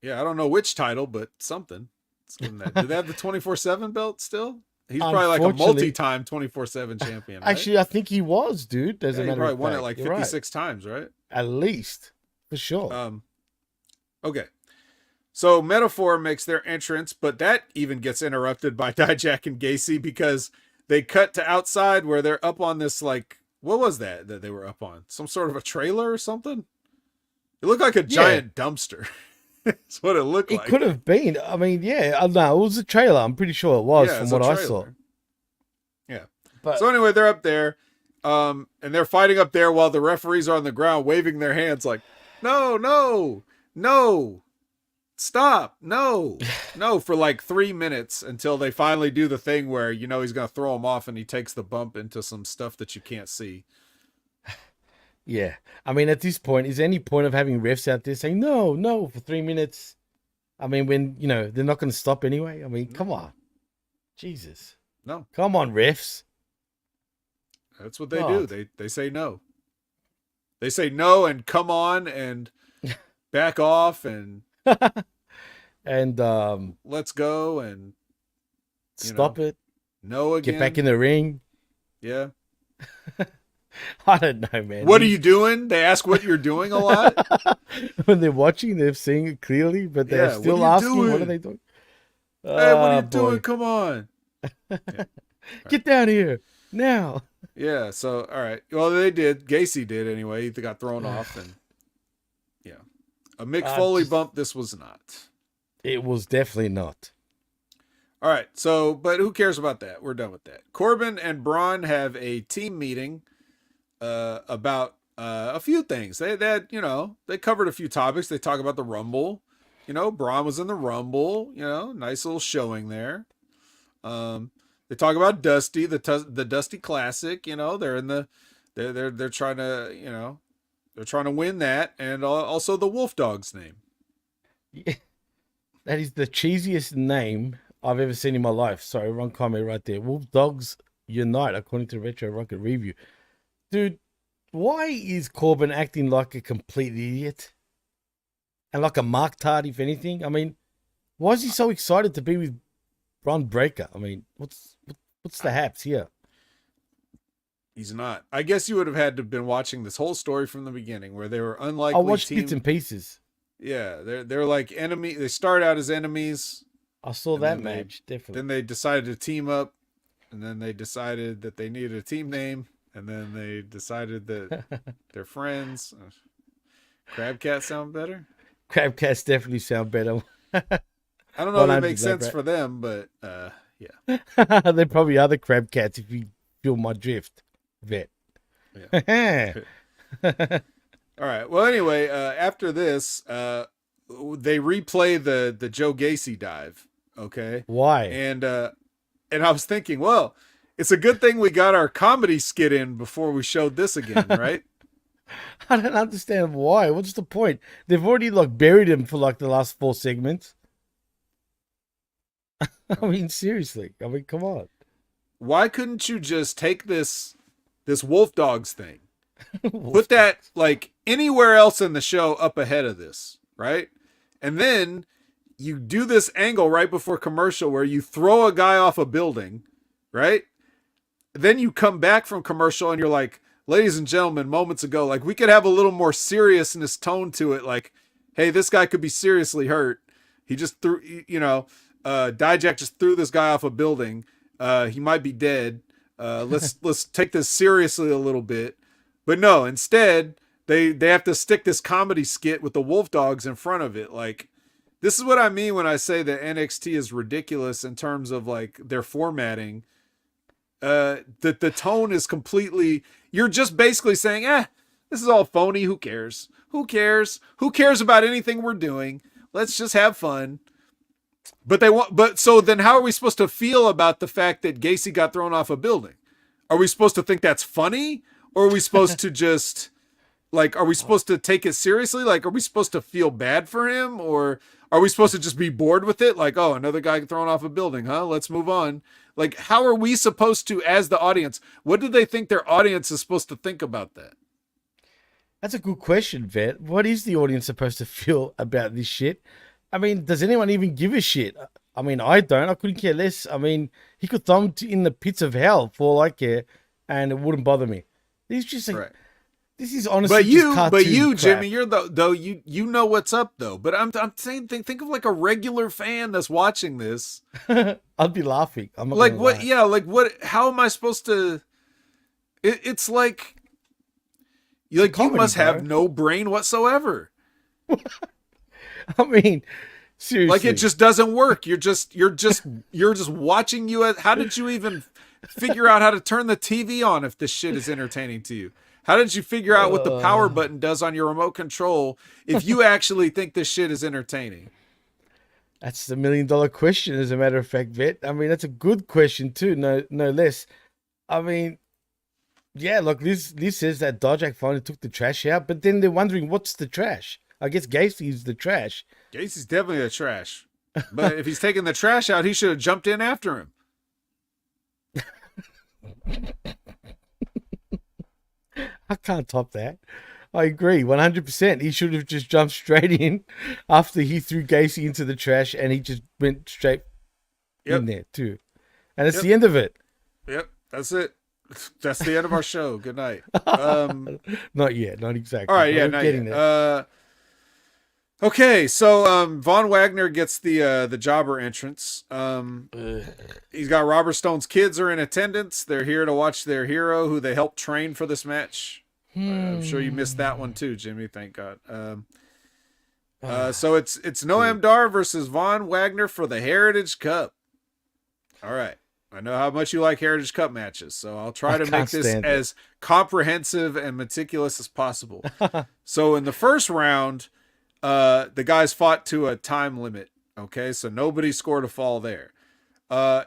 Yeah, I don't know which title, but something. Let's give him that. Do they have the 24/7 belt still? He's probably like a multi-time 24/7 champion. Right? Actually, I think he was, dude. He probably won it like 56 times, right? At least. For sure. Okay. So Metaphor makes their entrance, but that even gets interrupted by Dijak and Gacy because they cut to outside where they're up on this like, what was that they were up on? Some sort of a trailer or something? It looked like a giant dumpster. That's what it looked like. It could have been. I mean, yeah. No, it was a trailer. I'm pretty sure it was from what I saw. Yeah. But so anyway, they're up there. And they're fighting up there while the referees are on the ground waving their hands like, no, stop, no, for like 3 minutes until they finally do the thing where, he's going to throw him off and he takes the bump into some stuff that you can't see. Yeah. I mean, at this point, is there any point of having refs out there saying, no, for 3 minutes? I mean, when, they're not going to stop anyway. I mean, come on. Jesus. No. Come on, refs. That's what they do. They say no. They say no and come on and back off and and let's go and stop it. No again. Get back in the ring. Yeah. I don't know, man. What are you doing? They ask what you're doing a lot. When they're watching, they're seeing it clearly, but they're still asking, what are they doing? Hey, what are you doing? Come on. Yeah. Get down here now. Yeah, so, all right. Well, they did. Gacy did anyway. He got thrown off. And yeah. A Mick Foley bump, this was not. It was definitely not. All right, so, but who cares about that? We're done with that. Corbin and Braun have a team meeting about a few things. They covered a few topics. They talk about the Rumble. Braun was in the Rumble. Nice little showing there. They talk about Dusty, the Dusty Classic. They're in the they're trying to they're trying to win that, and also the Wolf Dog's name. Yeah, that is the cheesiest name I've ever seen in my life. Sorry, wrong comment right there. Wolf Dogs Unite, according to Retro Rocket Review. Dude, why is Corbin acting like a complete idiot? And like a mark-tard, if anything? I mean, why is he so excited to be with Bron Breakker? I mean, what's the haps here? He's not. I guess you would have had to have been watching this whole story from the beginning, where they were unlikely. I watched bits and pieces. Yeah, they're like enemy. They start out as enemies. I saw that match, definitely. Then they decided to team up, and then they decided that they needed a team name, and then they decided that they're friends. Crab Cat sound better? Crab Cats definitely sound better. I don't know if it makes sense for them, but yeah. They probably are the Crab Cats, if you feel my drift, Vet. Yeah. All right. Well, anyway, after this, they replay the Joe Gacy dive. Okay. Why? And I was thinking, well, it's a good thing we got our comedy skit in before we showed this again, right? I don't understand why. What's the point? They've already buried him for the last 4 segments. I mean, seriously. I mean, come on. Why couldn't you just take this Wolf Dogs thing, put that anywhere else in the show up ahead of this, right? And then you do this angle right before commercial where you throw a guy off a building, right? Then you come back from commercial and you're like, ladies and gentlemen, moments ago, we could have a little more seriousness tone to it. Hey, this guy could be seriously hurt. He just threw, Dijak just threw this guy off a building. He might be dead. Let's take this seriously a little bit. But no, instead they have to stick this comedy skit with the Wolf Dogs in front of it. This is what I mean when I say that NXT is ridiculous in terms of their formatting. The tone is completely, you're just basically saying, this is all phony. Who cares? Who cares? Who cares about anything we're doing? Let's just have fun. But so then how are we supposed to feel about the fact that Gacy got thrown off a building? Are we supposed to think that's funny? Or are we supposed to just are we supposed to take it seriously? Are we supposed to feel bad for him? Or are we supposed to just be bored with it? Oh, another guy thrown off a building, huh? Let's move on. How are we supposed to, as the audience, what do they think their audience is supposed to think about that? That's a good question, Vet. What is the audience supposed to feel about this shit? I mean, does anyone even give a shit? I mean, I don't. I couldn't care less. I mean, he could throw him in the pits of hell for all I care, and it wouldn't bother me. He's just right. This is honestly just cartoon crap. Jimmy, you're you know what's up though. But I'm saying think of a regular fan that's watching this. I'd be laughing. I'm not what? lie. Yeah, what? How am I supposed to? It's you must have no brain whatsoever. I mean, seriously, it just doesn't work. You're just watching you. How did you even figure out how to turn the TV on if this shit is entertaining to you? How did you figure out what the power button does on your remote control if you actually think this shit is entertaining? That's the $1 million question, as a matter of fact, Vet. I mean, that's a good question too, no less. I mean, yeah, look, this says that Dijak finally took the trash out, but then they're wondering what's the trash. I guess Gacy's the trash. Gacy's definitely the trash. But if he's taking the trash out, he should have jumped in after him. I can't top that. I agree, 100%. He should have just jumped straight in after he threw Gacy into the trash, and he just went straight in there too. And it's the end of it. Yep, that's it. That's the end of our show. Good night. Not yet, not exactly. All right, yeah, not yet. There. Okay, so Von Wagner gets the jobber entrance. He's got Robert Stone's kids are in attendance. They're here to watch their hero, who they helped train for this match. I'm sure you missed that one too, Jimmy. Thank God. So it's Noam Dar versus Von Wagner for the Heritage Cup. All right. I know how much you like Heritage Cup matches, so I'll try to make this as comprehensive and meticulous as possible. So in the first round, the guys fought to a time limit. Okay, so nobody scored a fall there.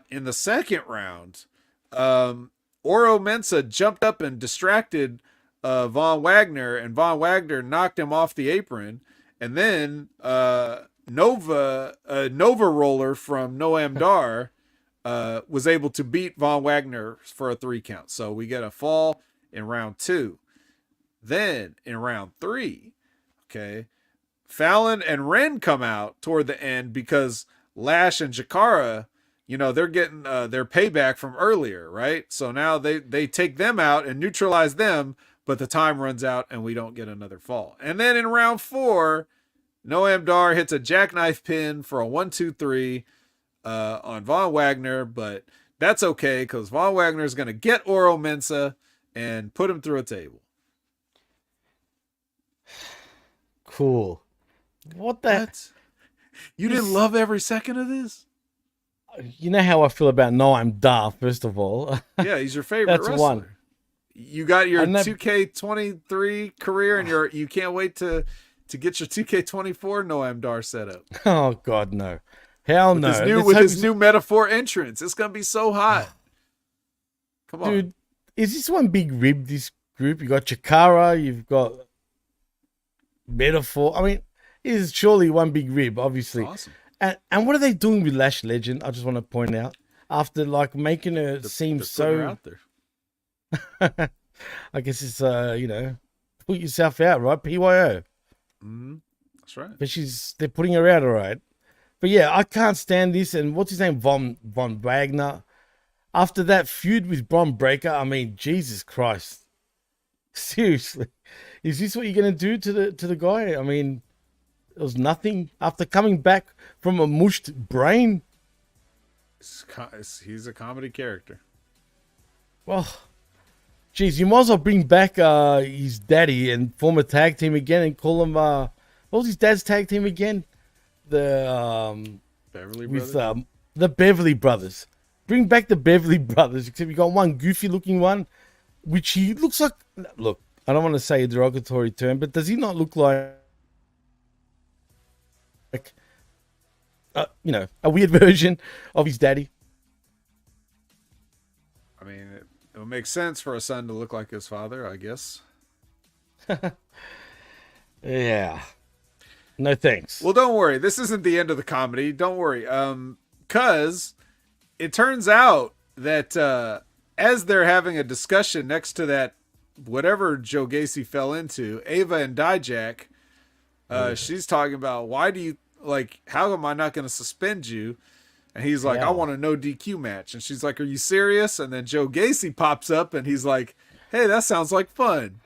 In the second round, Oro Mensah jumped up and distracted Von Wagner, and Von Wagner knocked him off the apron. And then Nova Roller from Noam Dar was able to beat Von Wagner for a 3 count. So we get a fall in round 2. Then in round 3, okay, Fallon and Ren come out toward the end because Lash and Jakara, they're getting their payback from earlier, right? So now they take them out and neutralize them, but the time runs out and we don't get another fall. And then in round 4, Noam Dar hits a jackknife pin for a 1-2-3 on Von Wagner, but that's okay because Von Wagner is going to get Oro Mensah and put him through a table. Cool. What the? What? You didn't love every second of this? You know how I feel about Noam Dar, first of all. Yeah, he's your favorite That's wrestler. one. You got your 2K23 career, and you can't wait to get your 2K24 Noam Dar set up. Oh God, no! Hell no! With his new metaphor entrance, it's gonna be so hot. Come on, dude. Is this one big rib? This group? You got Chikara, you've got Metaphor. I mean, it is surely one big rib, obviously. Awesome. And what are they doing with Lash Legend? I just want to point out, after like making her seem so her out there. I guess it's put yourself out, right? PYO. That's right. But they're putting her out, all right. But yeah, I can't stand this. And what's his name? Von Wagner. After that feud with Bron Breakker, I mean, Jesus Christ. Seriously. Is this what you're gonna do to the guy? I mean, it was nothing after coming back from a mushed brain. He's a comedy character. Well, geez, you might as well bring back his daddy and form a tag team again and call him what was his dad's tag team again? The Beverly with Brothers? The Beverly Brothers. Bring back the Beverly Brothers, except you got one goofy looking one, which he looks like. Look, I don't want to say a derogatory term, but does he not look like a weird version of his daddy? I mean, it would make sense for a son to look like his father, I guess. Yeah. No thanks. Well, don't worry. This isn't the end of the comedy. Don't worry. Because it turns out that as they're having a discussion next to that whatever Joe Gacy fell into, Ava and Dijak, she's talking about, how am I not going to suspend you? And he's like, Yeah. I want a no DQ match. And she's like, are you serious? And then Joe Gacy pops up and he's like, hey, that sounds like fun.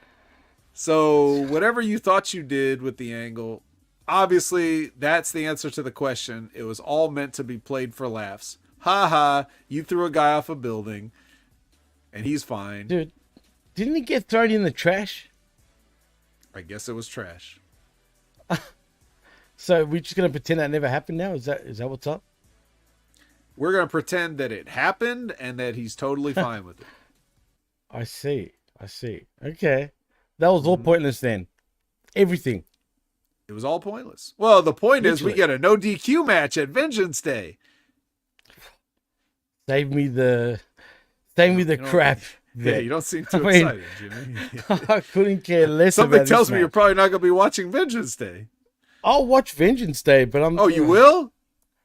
So whatever you thought you did with the angle, obviously that's the answer to the question. It was all meant to be played for laughs. Ha ha, you threw a guy off a building and he's fine. Dude, didn't he get thrown in the trash? I guess it was trash. So we're just gonna pretend that never happened now? Is that what's up? We're going to pretend that it happened and that he's totally fine with it. I see. Okay. That was all pointless then. Everything. It was all pointless. Well, the point is we Literally. get a no DQ match at Vengeance Day. Save me the crap. Yeah, you don't seem too I mean, excited, Jimmy. I couldn't care less Something about tells this me you're match. probably not going to be watching Vengeance Day. I'll watch Vengeance Day, but I'm... Oh, you will?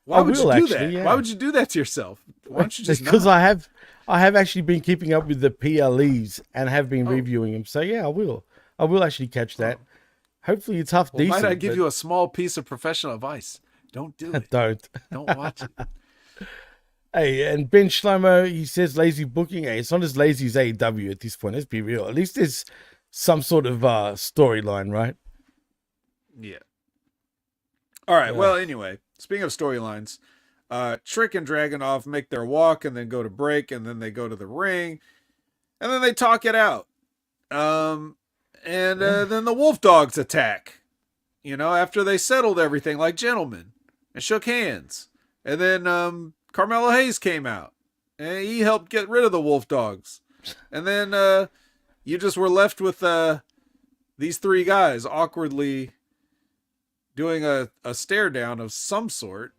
Why would will, you do actually, that? yeah. Why would you do that to yourself? Why don't you just because not? I have actually been keeping up with the PLEs and have been reviewing them. So yeah, I will actually catch that. Hopefully it's half Well, decent. might I give you a small piece of professional advice? Don't do it. Don't. Don't watch it. Hey, and Ben Shlomo, he says lazy booking. Hey, it's not as lazy as AEW at this point. Let's be real. At least there's some sort of storyline, right? Yeah. All right. Well, anyway, speaking of storylines, Trick and Dragunov make their walk and then go to break and then they go to the ring and then they talk it out. And then the Wolf Dogs attack, after they settled everything like gentlemen and shook hands. And then Carmelo Hayes came out and he helped get rid of the Wolf Dogs. And then you just were left with these three guys awkwardly doing a stare down of some sort.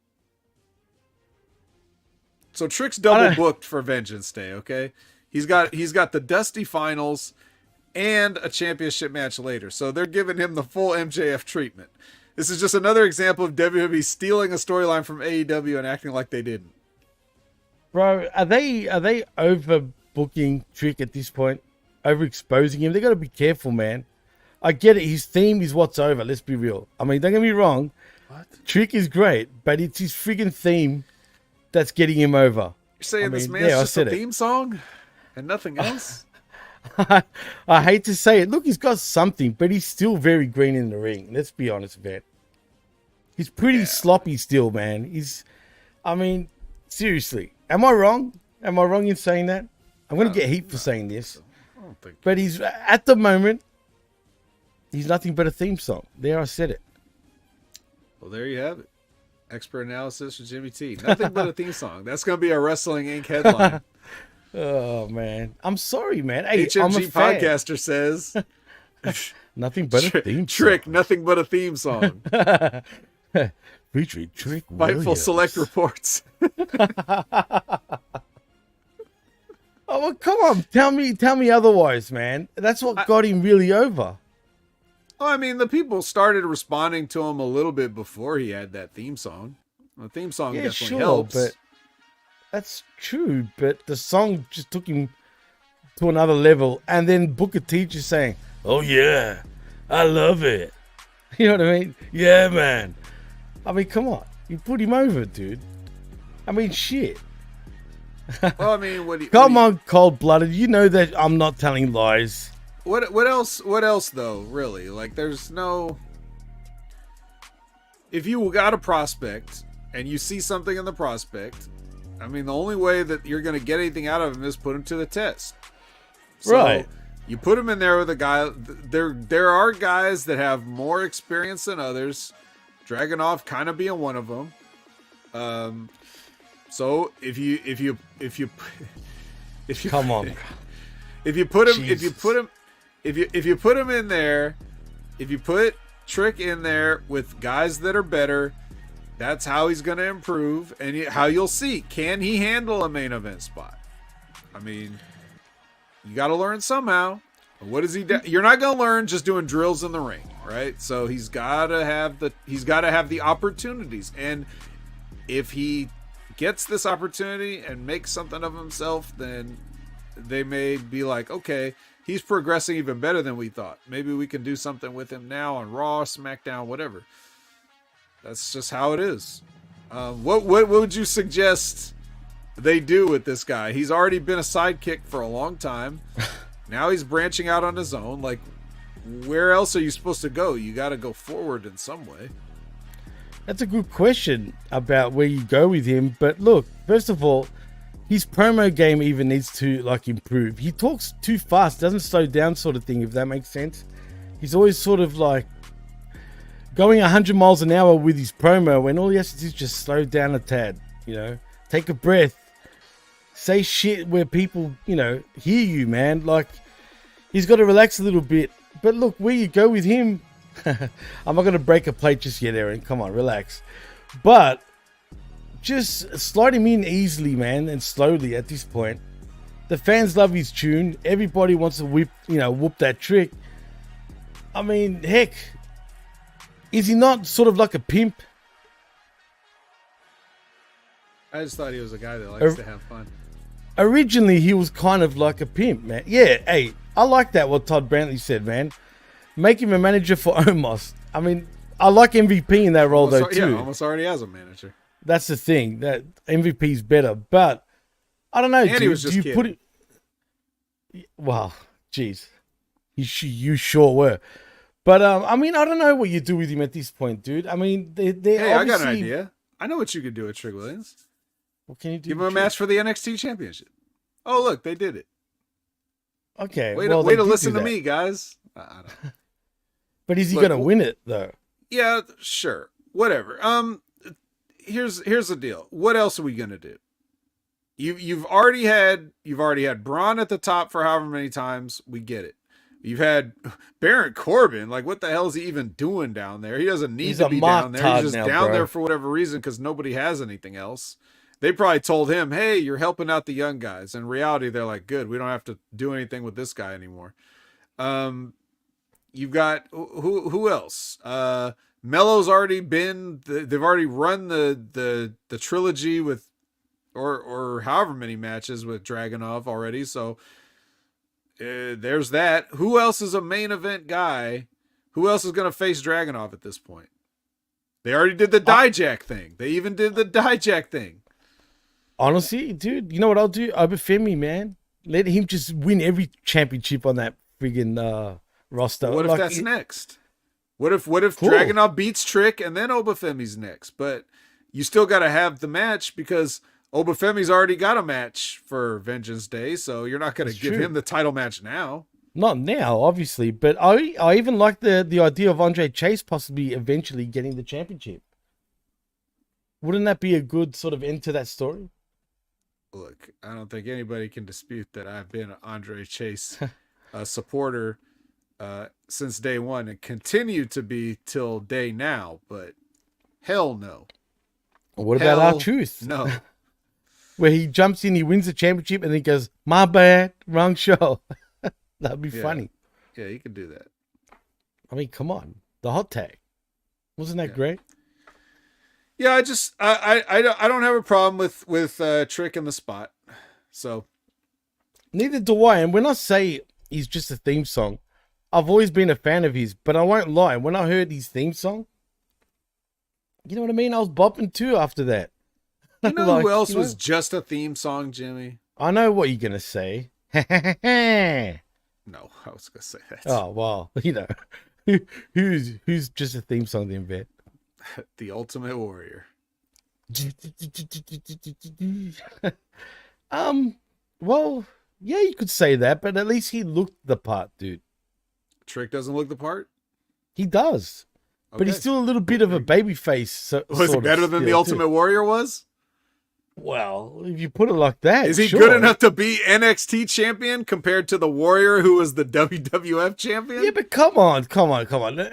So Trick's double booked for Vengeance Day, okay? He's got the Dusty Finals and a championship match later. So they're giving him the full MJF treatment. This is just another example of WWE stealing a storyline from AEW and acting like they didn't. Bro, are they overbooking Trick at this point? Overexposing him? They got to be careful, man. I get it. His theme is what's over. Let's be real. I mean, don't get me wrong. What? Trick is great, but it's his friggin' theme that's getting him over. You're saying this man's just a theme song and nothing else? I hate to say it. Look, he's got something, but he's still very green in the ring. Let's be honest, man. He's pretty sloppy still, man. I mean, seriously. Am I wrong? Am I wrong in saying that? I'm going to get heat for saying this. I don't think. But he's, at the moment, he's nothing but a theme song. There, I said it. Well, there you have it. Expert analysis for Jimmy T. Nothing but a theme song. That's going to be our Wrestling Inc. headline. Oh, man. I'm sorry, man. Hey, HMG I'm a fan. Podcaster says. Nothing but a theme Trick, song. nothing but a theme song. Featuring Trick Fightful Williams. Select reports. Oh, well, come on. Tell me otherwise, man. That's what got him really over. Well, I mean, the people started responding to him a little bit before he had that theme song. The theme song definitely helps. But that's true. But the song just took him to another level. And then Booker T just saying, "Oh, yeah, I love it." You know what I mean? Yeah, man. I mean, come on. You put him over, dude. I mean, shit. Well, I mean, Come on, cold-blooded. You know that I'm not telling lies. What else? What else though? Really? Like, there's no. If you got a prospect and you see something in the prospect, I mean, the only way that you're going to get anything out of him is put him to the test. So Right. You put him in there with a guy. There are guys that have more experience than others. Dragunov kind of being one of them. So if you Come on. if you put him Jesus. if you put him in there, if you put Trick in there with guys that are better, that's how he's going to improve, and how you'll see, can he handle a main event spot? I mean, you got to learn somehow. What is he do? You're not going to learn just doing drills in the ring, right? So he's got to have the opportunities, and if he gets this opportunity and makes something of himself, then they may be like, okay, he's progressing even better than we thought. Maybe we can do something with him now on Raw, SmackDown, whatever. That's just how it is. What would you suggest they do with this guy? He's already been a sidekick for a long time. Now he's branching out on his own. Like, where else are you supposed to go? You got to go forward in some way. That's a good question about where you go with him. But look, first of all, his promo game even needs to improve. He talks too fast, doesn't slow down, sort of thing, if that makes sense. He's always sort of like going 100 miles an hour with his promo when all he has to do is just slow down a tad, take a breath, say shit where people, hear you, man. Like, he's got to relax a little bit. But look, where you go with him, I'm not going to break a plate just yet, Aaron. Come on, relax. But just slide him in easily, man, and slowly at this point. The fans love his tune. Everybody wants to whoop that Trick. I mean, heck, is he not sort of like a pimp? I just thought he was a guy that likes to have fun. Originally, he was kind of like a pimp, man. Yeah, hey, I like that, what Todd Brantley said, man. Make him a manager for Omos. I mean, I like MVP in that role, too. Yeah, almost already has a manager. That's the thing. That MVP's better. But, I don't know, and he was just kidding. Put it... Well, jeez. You sure were. But, I mean, I don't know what you do with him at this point, dude. I mean, they Hey, obviously... I got an idea. I know what you could do with Trick Williams. What can you do? Give him a match for the NXT Championship. Oh, look, they did it. Okay. Way to listen to me, guys. I don't... But is he going to win it, though? Yeah, sure. Whatever. Here's the deal. What else are we going to do? You've already had Braun at the top for however many times. We get it. You've had Baron Corbin. Like, what the hell is he even doing down there? He doesn't need to be down there. He's just down there for whatever reason because nobody has anything else. They probably told him, hey, you're helping out the young guys. In reality, they're like, good, we don't have to do anything with this guy anymore. You've got, who else? Melo's already been, they've already run the trilogy with, or however many matches with Dragunov already. So there's that. Who else is a main event guy Who else is going to face Dragunov at this point? They already did the Dijak thing. They even did the Dijak thing. Honestly, dude, you know what I'll do? Obafemi, man. Let him just win every championship on that friggin' roster. What if that's next? What if Dragunov beats Trick and then Obafemi's next? But you still got to have the match because Obafemi's already got a match for Vengeance Day, so you're not going to give him the title match now. Not now, obviously, but I even like the idea of Andre Chase possibly eventually getting the championship. Wouldn't that be a good sort of end to that story? Look, I don't think anybody can dispute that I've been an Andre Chase supporter since day one and continue to be till day now, but hell no. What about our truth? No. Where he jumps in, he wins the championship, and then goes, "My bad, wrong show." That'd be funny. Yeah, you could do that. I mean, come on, the hot tag, wasn't that great? Yeah, I don't have a problem with Trick in the spot. So neither do I. And when I say he's just a theme song, I've always been a fan of his. But I won't lie, when I heard his theme song, you know what I mean? I was bopping too after that. You know who else was just a theme song, Jimmy? I know what you're gonna say. No, I was gonna say that. Oh well, you know, who's just a theme song then, Vet? The Ultimate Warrior. Well, yeah, you could say that, but at least he looked the part, dude. Trick doesn't look the part? He does. Okay. But he's still a little bit of a baby face. Was he better than the Ultimate Warrior was? Well, if you put it like that. Is he good enough to be NXT champion compared to the Warrior who was the WWF champion? Yeah, but come on.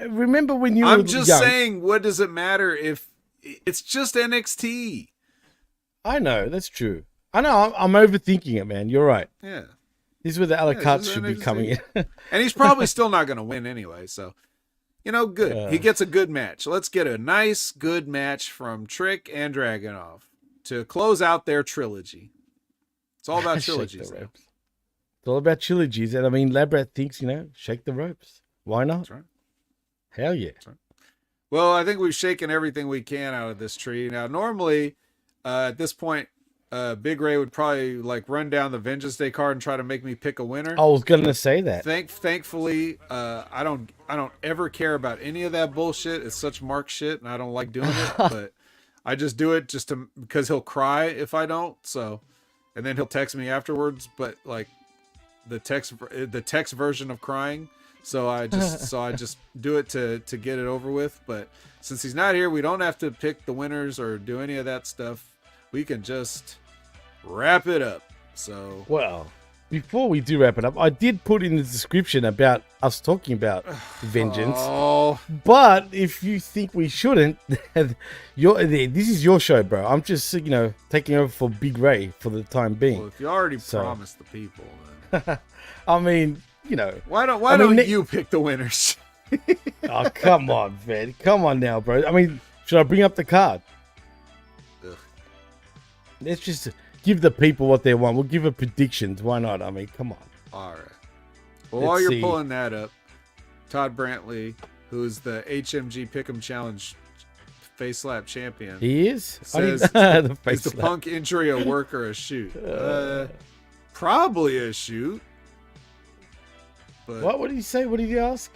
Remember when you were young? I'm just saying, what does it matter if it's just NXT? I know, that's true. I know, I'm overthinking it, man. You're right. Yeah. This is where the a la carte should be coming in. And he's probably still not going to win anyway, so. You know, good. He gets a good match. Let's get a nice, good match from Trick and Dragunov to close out their trilogy. It's all about trilogies. It's all about trilogies. And I mean, Labrat thinks, shake the ropes. Why not? That's right. Hell yeah. That's right. Well, I think we've shaken everything we can out of this tree. Now, normally, at this point, Big Ray would probably run down the Vengeance Day card and try to make me pick a winner. I was gonna say that. Thankfully, I don't ever care about any of that bullshit. It's such Mark shit, and I don't like doing it. But I just do it because he'll cry if I don't. So, and then he'll text me afterwards. But the text version of crying. So I just do it to get it over with. But since he's not here, we don't have to pick the winners or do any of that stuff. We can just wrap it up. So, well, before we do wrap it up, I did put in the description about us talking about Vengeance. Oh. But if you think we shouldn't, this is your show, bro. I'm just, taking over for Big Ray for the time being. Well, if you already promised the people, then. I mean, Why don't you pick the winners? Oh, come on, man. Come on now, bro. I mean, should I bring up the card? Let's just give the people what they want. We'll give a predictions. Why not? I mean, come on. All right. Well, while you're pulling that up, Todd Brantley, who's the HMG Pick'em Challenge face slap champion. He is? Says, is the Punk injury a work or a shoot? Probably a shoot. But what did he say? What did he ask?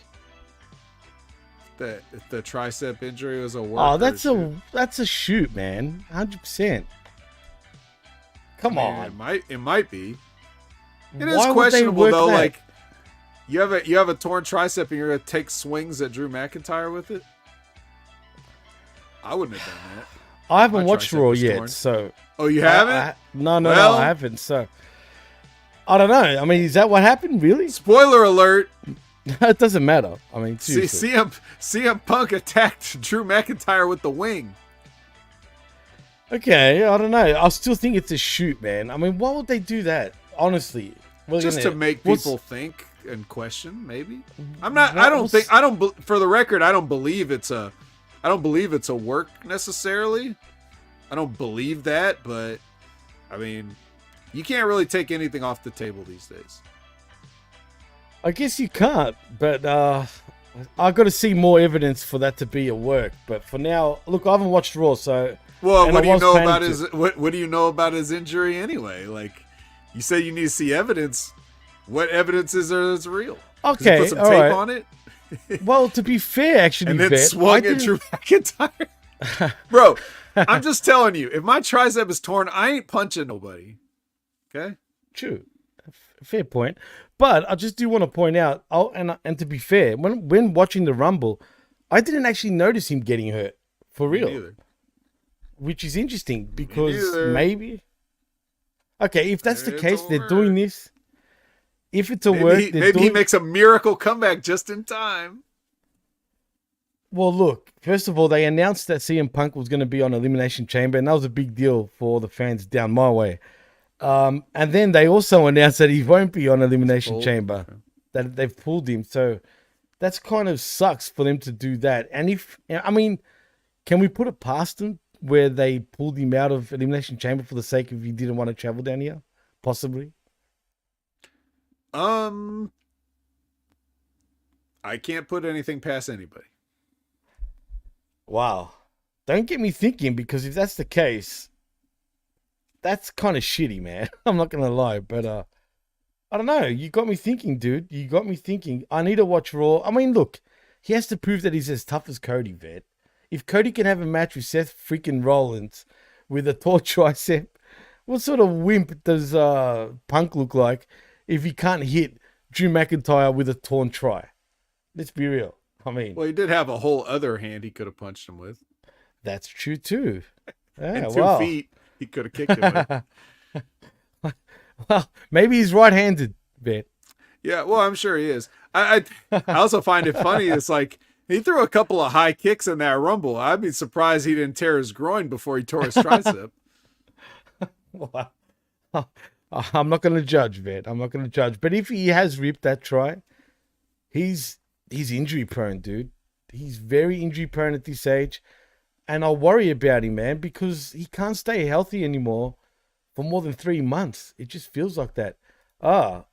That the tricep injury was a work. Oh, that's a shoot, man. 100%. Come on. It might be. It is questionable though. That? You have a torn tricep and you're gonna take swings at Drew McIntyre with it. I wouldn't have done that. I haven't watched Raw yet, so. Oh, you haven't? No, I haven't. So I don't know. I mean, is that what happened? Really? Spoiler alert. It doesn't matter. I mean, CM Punk attacked Drew McIntyre with the wing. Okay, I don't know. I still think it's a shoot, man. I mean, why would they do that? Honestly, just to make people think and question. Maybe I'm not. I don't. For the record, I don't believe it's a work necessarily. I don't believe that, but I mean, you can't really take anything off the table these days. I guess you can't, but I've got to see more evidence for that to be a work. But for now, look, I haven't watched Raw, so. Well, and what I do you was know planning about to. his what do you know about his injury anyway? Like, you say you need to see evidence. What evidence is there that's real? Does he Okay, put some all tape right. on it Well, to be fair, actually, and then Vet, swung at Drew McIntyre? Bro, I'm just telling you, if my tricep is torn, I ain't punching nobody. Okay? True, fair point. But I just do want to point out, and to be fair, when watching the Rumble, I didn't actually notice him getting hurt for Me real, neither. which is interesting because neither. maybe. Okay, if that's the It's case, a they're doing work. this. If it's a work, Maybe he makes a miracle comeback just in time. Well, look, first of all, they announced that CM Punk was going to be on Elimination Chamber, and that was a big deal for the fans down my way. And then they also announced that he won't be on Elimination pulled? Chamber, that they've pulled him. So that's kind of sucks for them to do that. And can we put it past them where they pulled him out of Elimination Chamber for the sake of he didn't want to travel down here? Possibly. I can't put anything past anybody. Wow. Don't get me thinking, because if that's the case, that's kind of shitty, man. I'm not going to lie, but I don't know. You got me thinking, dude. You got me thinking. I need to watch Raw. I mean, look, he has to prove that he's as tough as Cody, Vet. If Cody can have a match with Seth freaking Rollins with a tall tricep, what sort of wimp does Punk look like if he can't hit Drew McIntyre with a torn tri? Let's be real. I mean, Well, he did have a whole other hand he could have punched him with. that's true too. Yeah, And 2 feet he could have kicked him with. Well, maybe he's right-handed, Vet. Yeah, well, I'm sure he is. I also find it funny. It's like he threw a couple of high kicks in that Rumble. I'd be surprised he didn't tear his groin before he tore his tricep. Well, I'm not going to judge, Vet. I'm not going to judge. But if he has ripped that try, he's injury prone, dude. He's very injury prone at this age. And I worry about him, man, because he can't stay healthy anymore for more than 3 months. It just feels like that. Todd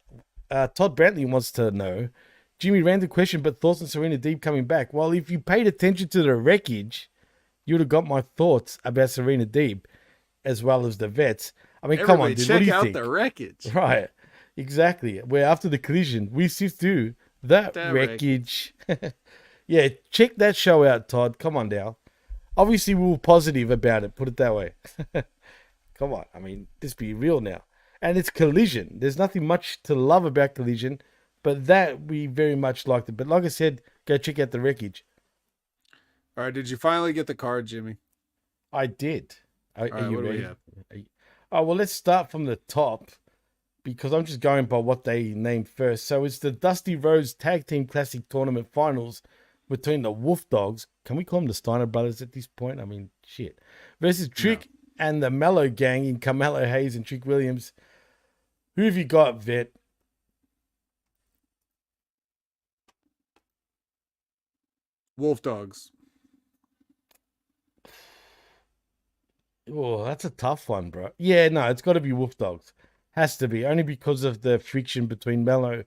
Brantley wants to know, Jimmy, random question, but thoughts on Serena Deeb coming back? Well, if you paid attention to the wreckage, you would have got my thoughts about Serena Deeb as well as the vets. I mean, come on, dude. Check What do you out think? the wreckage. Right, exactly. Where after the collision, we sift through the wreckage. Yeah, check that show out, Todd. Come on now. Obviously, we were positive about it. Put it that way. Come on. I mean, let's be real now. And it's Collision. There's nothing much to love about Collision, but that we very much liked it. But like I said, go check out the wreckage. All right, did you finally get the card, Jimmy? I did. Are right, you what do we ready? have? Oh, well, let's start from the top because I'm just going by what they named first. So it's the Dusty Rhodes Tag Team Classic Tournament Finals between the Wolf Dogs. Can we call them the Steiner Brothers at this point? I mean, shit. Versus Trick and the Mellow Gang in Carmelo Hayes and Trick Williams. Who have you got, Vet? Wolf Dogs. Oh, that's a tough one, bro. Yeah, no, it's got to be Wolf Dogs. Has to be, only because of the friction between Mello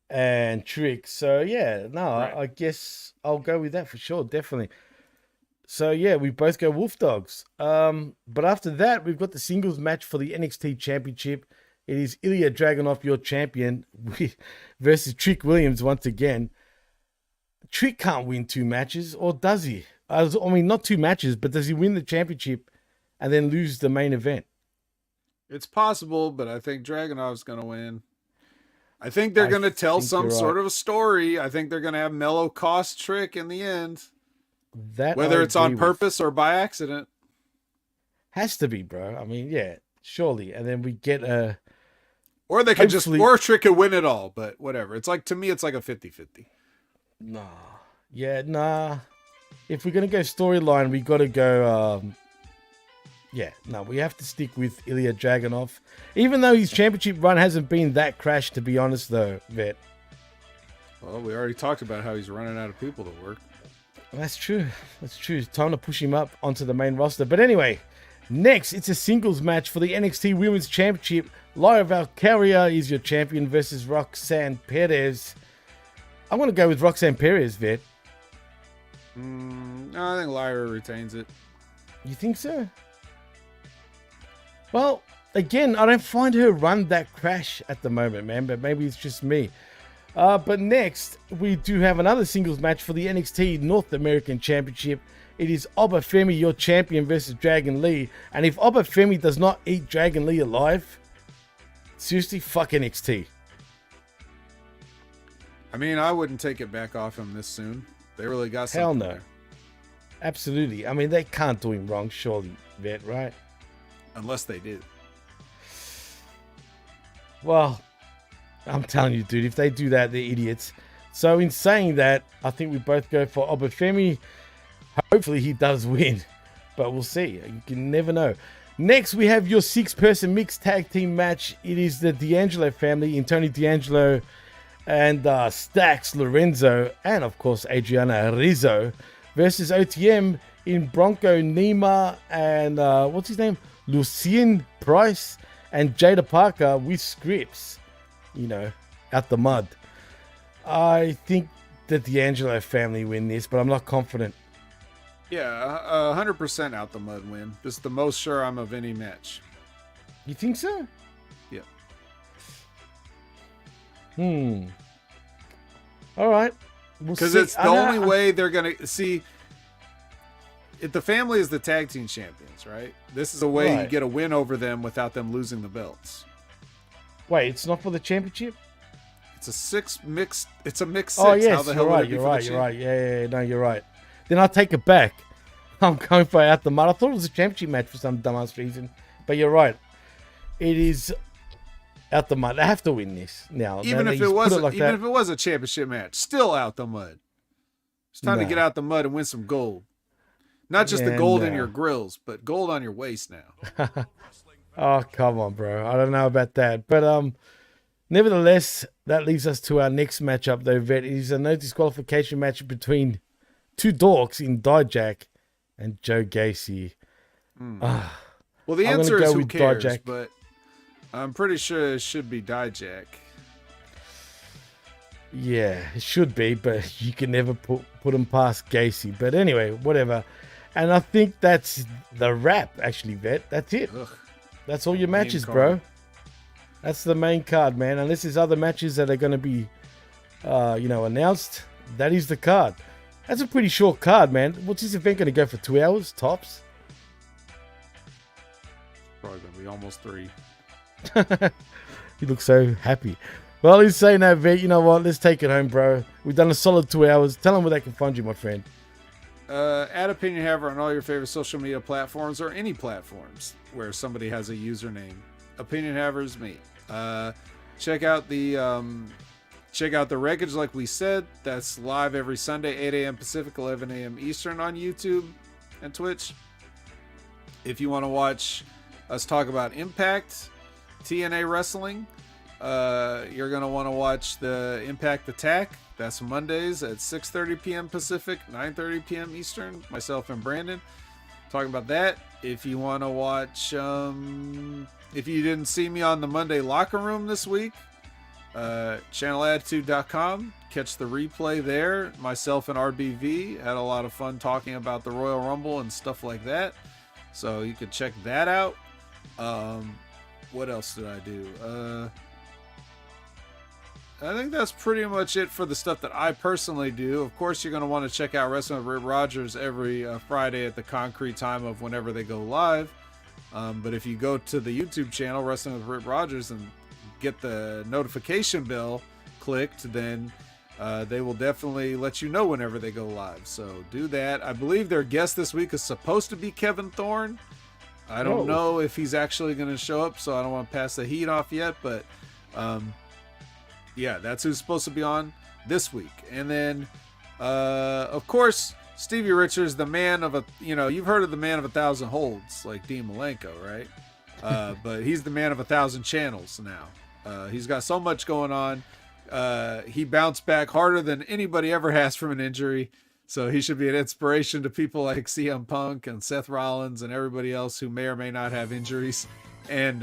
and Trick. So, yeah, no, Right. I guess I'll go with that for sure, definitely. So, yeah, we both go Wolf Dogs. But after that, we've got the singles match for the NXT Championship. It is Ilya Dragunov, your champion, versus Trick Williams once again. Trick can't win 2 matches, or does he? I mean, not 2 matches, but does he win the championship and then lose the main event? It's possible, but I think Dragunov's going to win. I think they're going to tell some sort of a story. I think they're going to have Mello cost Trick in the end. That whether it's on purpose or by accident. Has to be, bro. I mean, yeah, surely. And then we get a... Or they could just... Or Trick could win it all, but whatever. It's like, to me, it's like a 50-50. Nah. Yeah, nah. If we're going to go storyline, we got to go... Yeah, no, we have to stick with Ilya Dragunov. Even though his championship run hasn't been that crash, to be honest, though, Vet. Well, we already talked about how he's running out of people to work. That's true. That's true. It's time to push him up onto the main roster. But anyway, next, it's a singles match for the NXT Women's Championship. Lyra Valkyria is your champion versus Roxanne Perez. I want to go with Roxanne Perez, Vet. No, I think Lyra retains it. You think so? Well, again, I don't find her run that crash at the moment, man, but maybe it's just me. But next, we do have another singles match for the NXT North American Championship. It is Obafemi, your champion, versus Dragon Lee. And if Obafemi does not eat Dragon Lee alive, seriously, fuck NXT. I mean, I wouldn't take it back off him this soon. They really got something. Hell no. There. Absolutely. I mean, they can't do him wrong, surely, Vet, right? Unless they did. Well, I'm telling you, dude, if they do that, they're idiots. So in saying that, I think we both go for Obafemi. Hopefully he does win, but we'll see. You can never know. Next, we have your 6-person mixed tag team match. It is the D'Angelo family in Tony D'Angelo and Stax Lorenzo and, of course, Adriana Rizzo versus OTM in Bronco Nima and, what's his name? Lucien Price and Jada Parker with scripts, you know, out the mud. I think the D'Angelo family win this, but I'm not confident. Yeah, 100% out the mud win. This is the most sure I'm of any match. You think so? Yeah. All right. Because it's the only way they're going to see. If the family is the tag team champions, right? This is a way you get a win over them without them losing the belts. Wait, it's not for the championship? It's a mixed six. Oh, yes, How the hell you're right. Yeah, no, you're right. Then I'll take it back. I'm going for out the mud. I thought it was a championship match for some dumbass reason. But you're right. It is out the mud. They have to win this now. Even if it was a championship match, still out the mud. It's time to get out the mud and win some gold. Not just the gold in your grills, but gold on your waist now. Oh, come on, bro. I don't know about that. But nevertheless, that leads us to our next matchup, though, Vet. It is a no disqualification match between two dorks in Dijak and Joe Gacy. Well, the answer is who cares, Dijak. But I'm pretty sure it should be Dijak. Yeah, it should be, but you can never put him past Gacy. But anyway, whatever. And I think that's the wrap, actually, Vet. That's it. Ugh. That's all your matches, bro. That's the main card, man. Unless there's other matches that are going to be, announced, that is the card. That's a pretty short card, man. What's this event going to go for 2 hours, tops? Probably going to be almost 3. You look so happy. Well, he's saying that, Vet. You know what? Let's take it home, bro. We've done a solid 2 hours. Tell them where they can find you, my friend. Add Opinion Haver on all your favorite social media platforms or any platforms where somebody has a username. Opinion Haver is me. Check out the wreckage, like we said. That's live every Sunday, 8 a.m. Pacific, 11 a.m. Eastern on YouTube and Twitch. If you want to watch us talk about Impact, TNA Wrestling, you're going to want to watch the Impact Attack. That's Mondays at 6:30 p.m. Pacific, 9:30 p.m. Eastern. Myself and Brandon talking about that. If you want to watch, if you didn't see me on the Monday Locker Room this week, channelattitude.com. Catch the replay there. Myself and RBV had a lot of fun talking about the Royal Rumble and stuff like that. So you could check that out. What else did I do? I think that's pretty much it for the stuff that I personally do. Of course, you're going to want to check out Wrestling with Rip Rogers every Friday at the concrete time of whenever they go live. But if you go to the YouTube channel, Wrestling with Rip Rogers, and get the notification bell clicked, then they will definitely let you know whenever they go live. So do that. I believe their guest this week is supposed to be Kevin Thorne. I don't know if he's actually going to show up, so I don't want to pass the heat off yet. But yeah, that's who's supposed to be on this week. And then, of course, Stevie Richards, the man of you've heard of the man of 1,000 holds, like Dean Malenko, right? But he's the man of 1,000 channels now. He's got so much going on. He bounced back harder than anybody ever has from an injury. So he should be an inspiration to people like CM Punk and Seth Rollins and everybody else who may or may not have injuries. And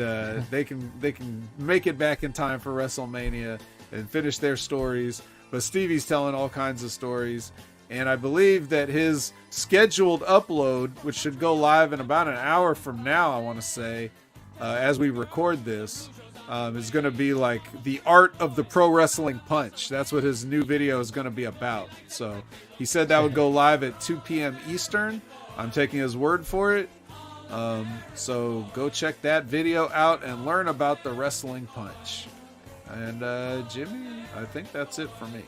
they can make it back in time for WrestleMania and finish their stories But Stevie's telling all kinds of stories. And I believe that his scheduled upload, which should go live in about an hour from now, I want to say, as we record this, is going to be like the art of the pro wrestling punch. That's what his new video is going to be about. So he said that would go live at 2 p.m. Eastern. I'm taking his word for it. So go check that video out and learn about the wrestling punch. And Jimmy, I think that's it for me.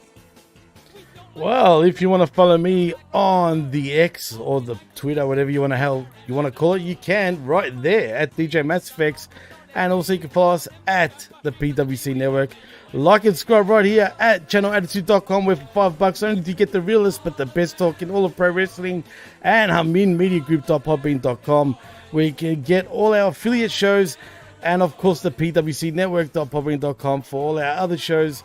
Well, if you want to follow me on the X or the Twitter, whatever you want to call it, you can right there at DJ Mass Effects. And also you can follow us at the PWC Network. Like and subscribe right here at channelattitude.com, where for $5 only to get the realest but the best talk in all of pro wrestling, and HaminMediaGroup.podbean.com, where you can get all our affiliate shows, and of course the PWC Network.podbean.com for all our other shows.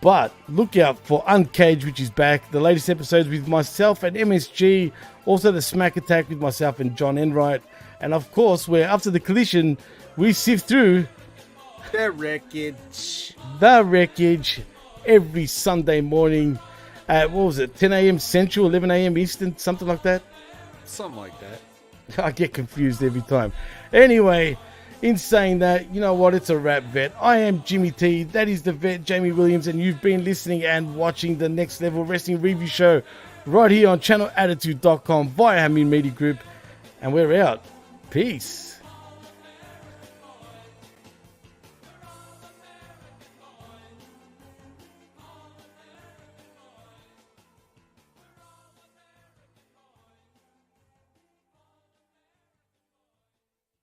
But look out for Uncaged, which is back. The latest episodes with myself and MSG. Also the Smack Attack with myself and John Enright. And of course, where after the collision, we sift through the wreckage every Sunday morning at, 10 a.m. Central, 11 a.m. Eastern, something like that? Something like that. I get confused every time. Anyway, in saying that, you know what? It's a wrap, vet. I am Jimmy T. That is the vet, Jamie Williams, and you've been listening and watching the Next Level Wrestling Review Show right here on channelattitude.com via Hamin Media Group. And we're out. Peace.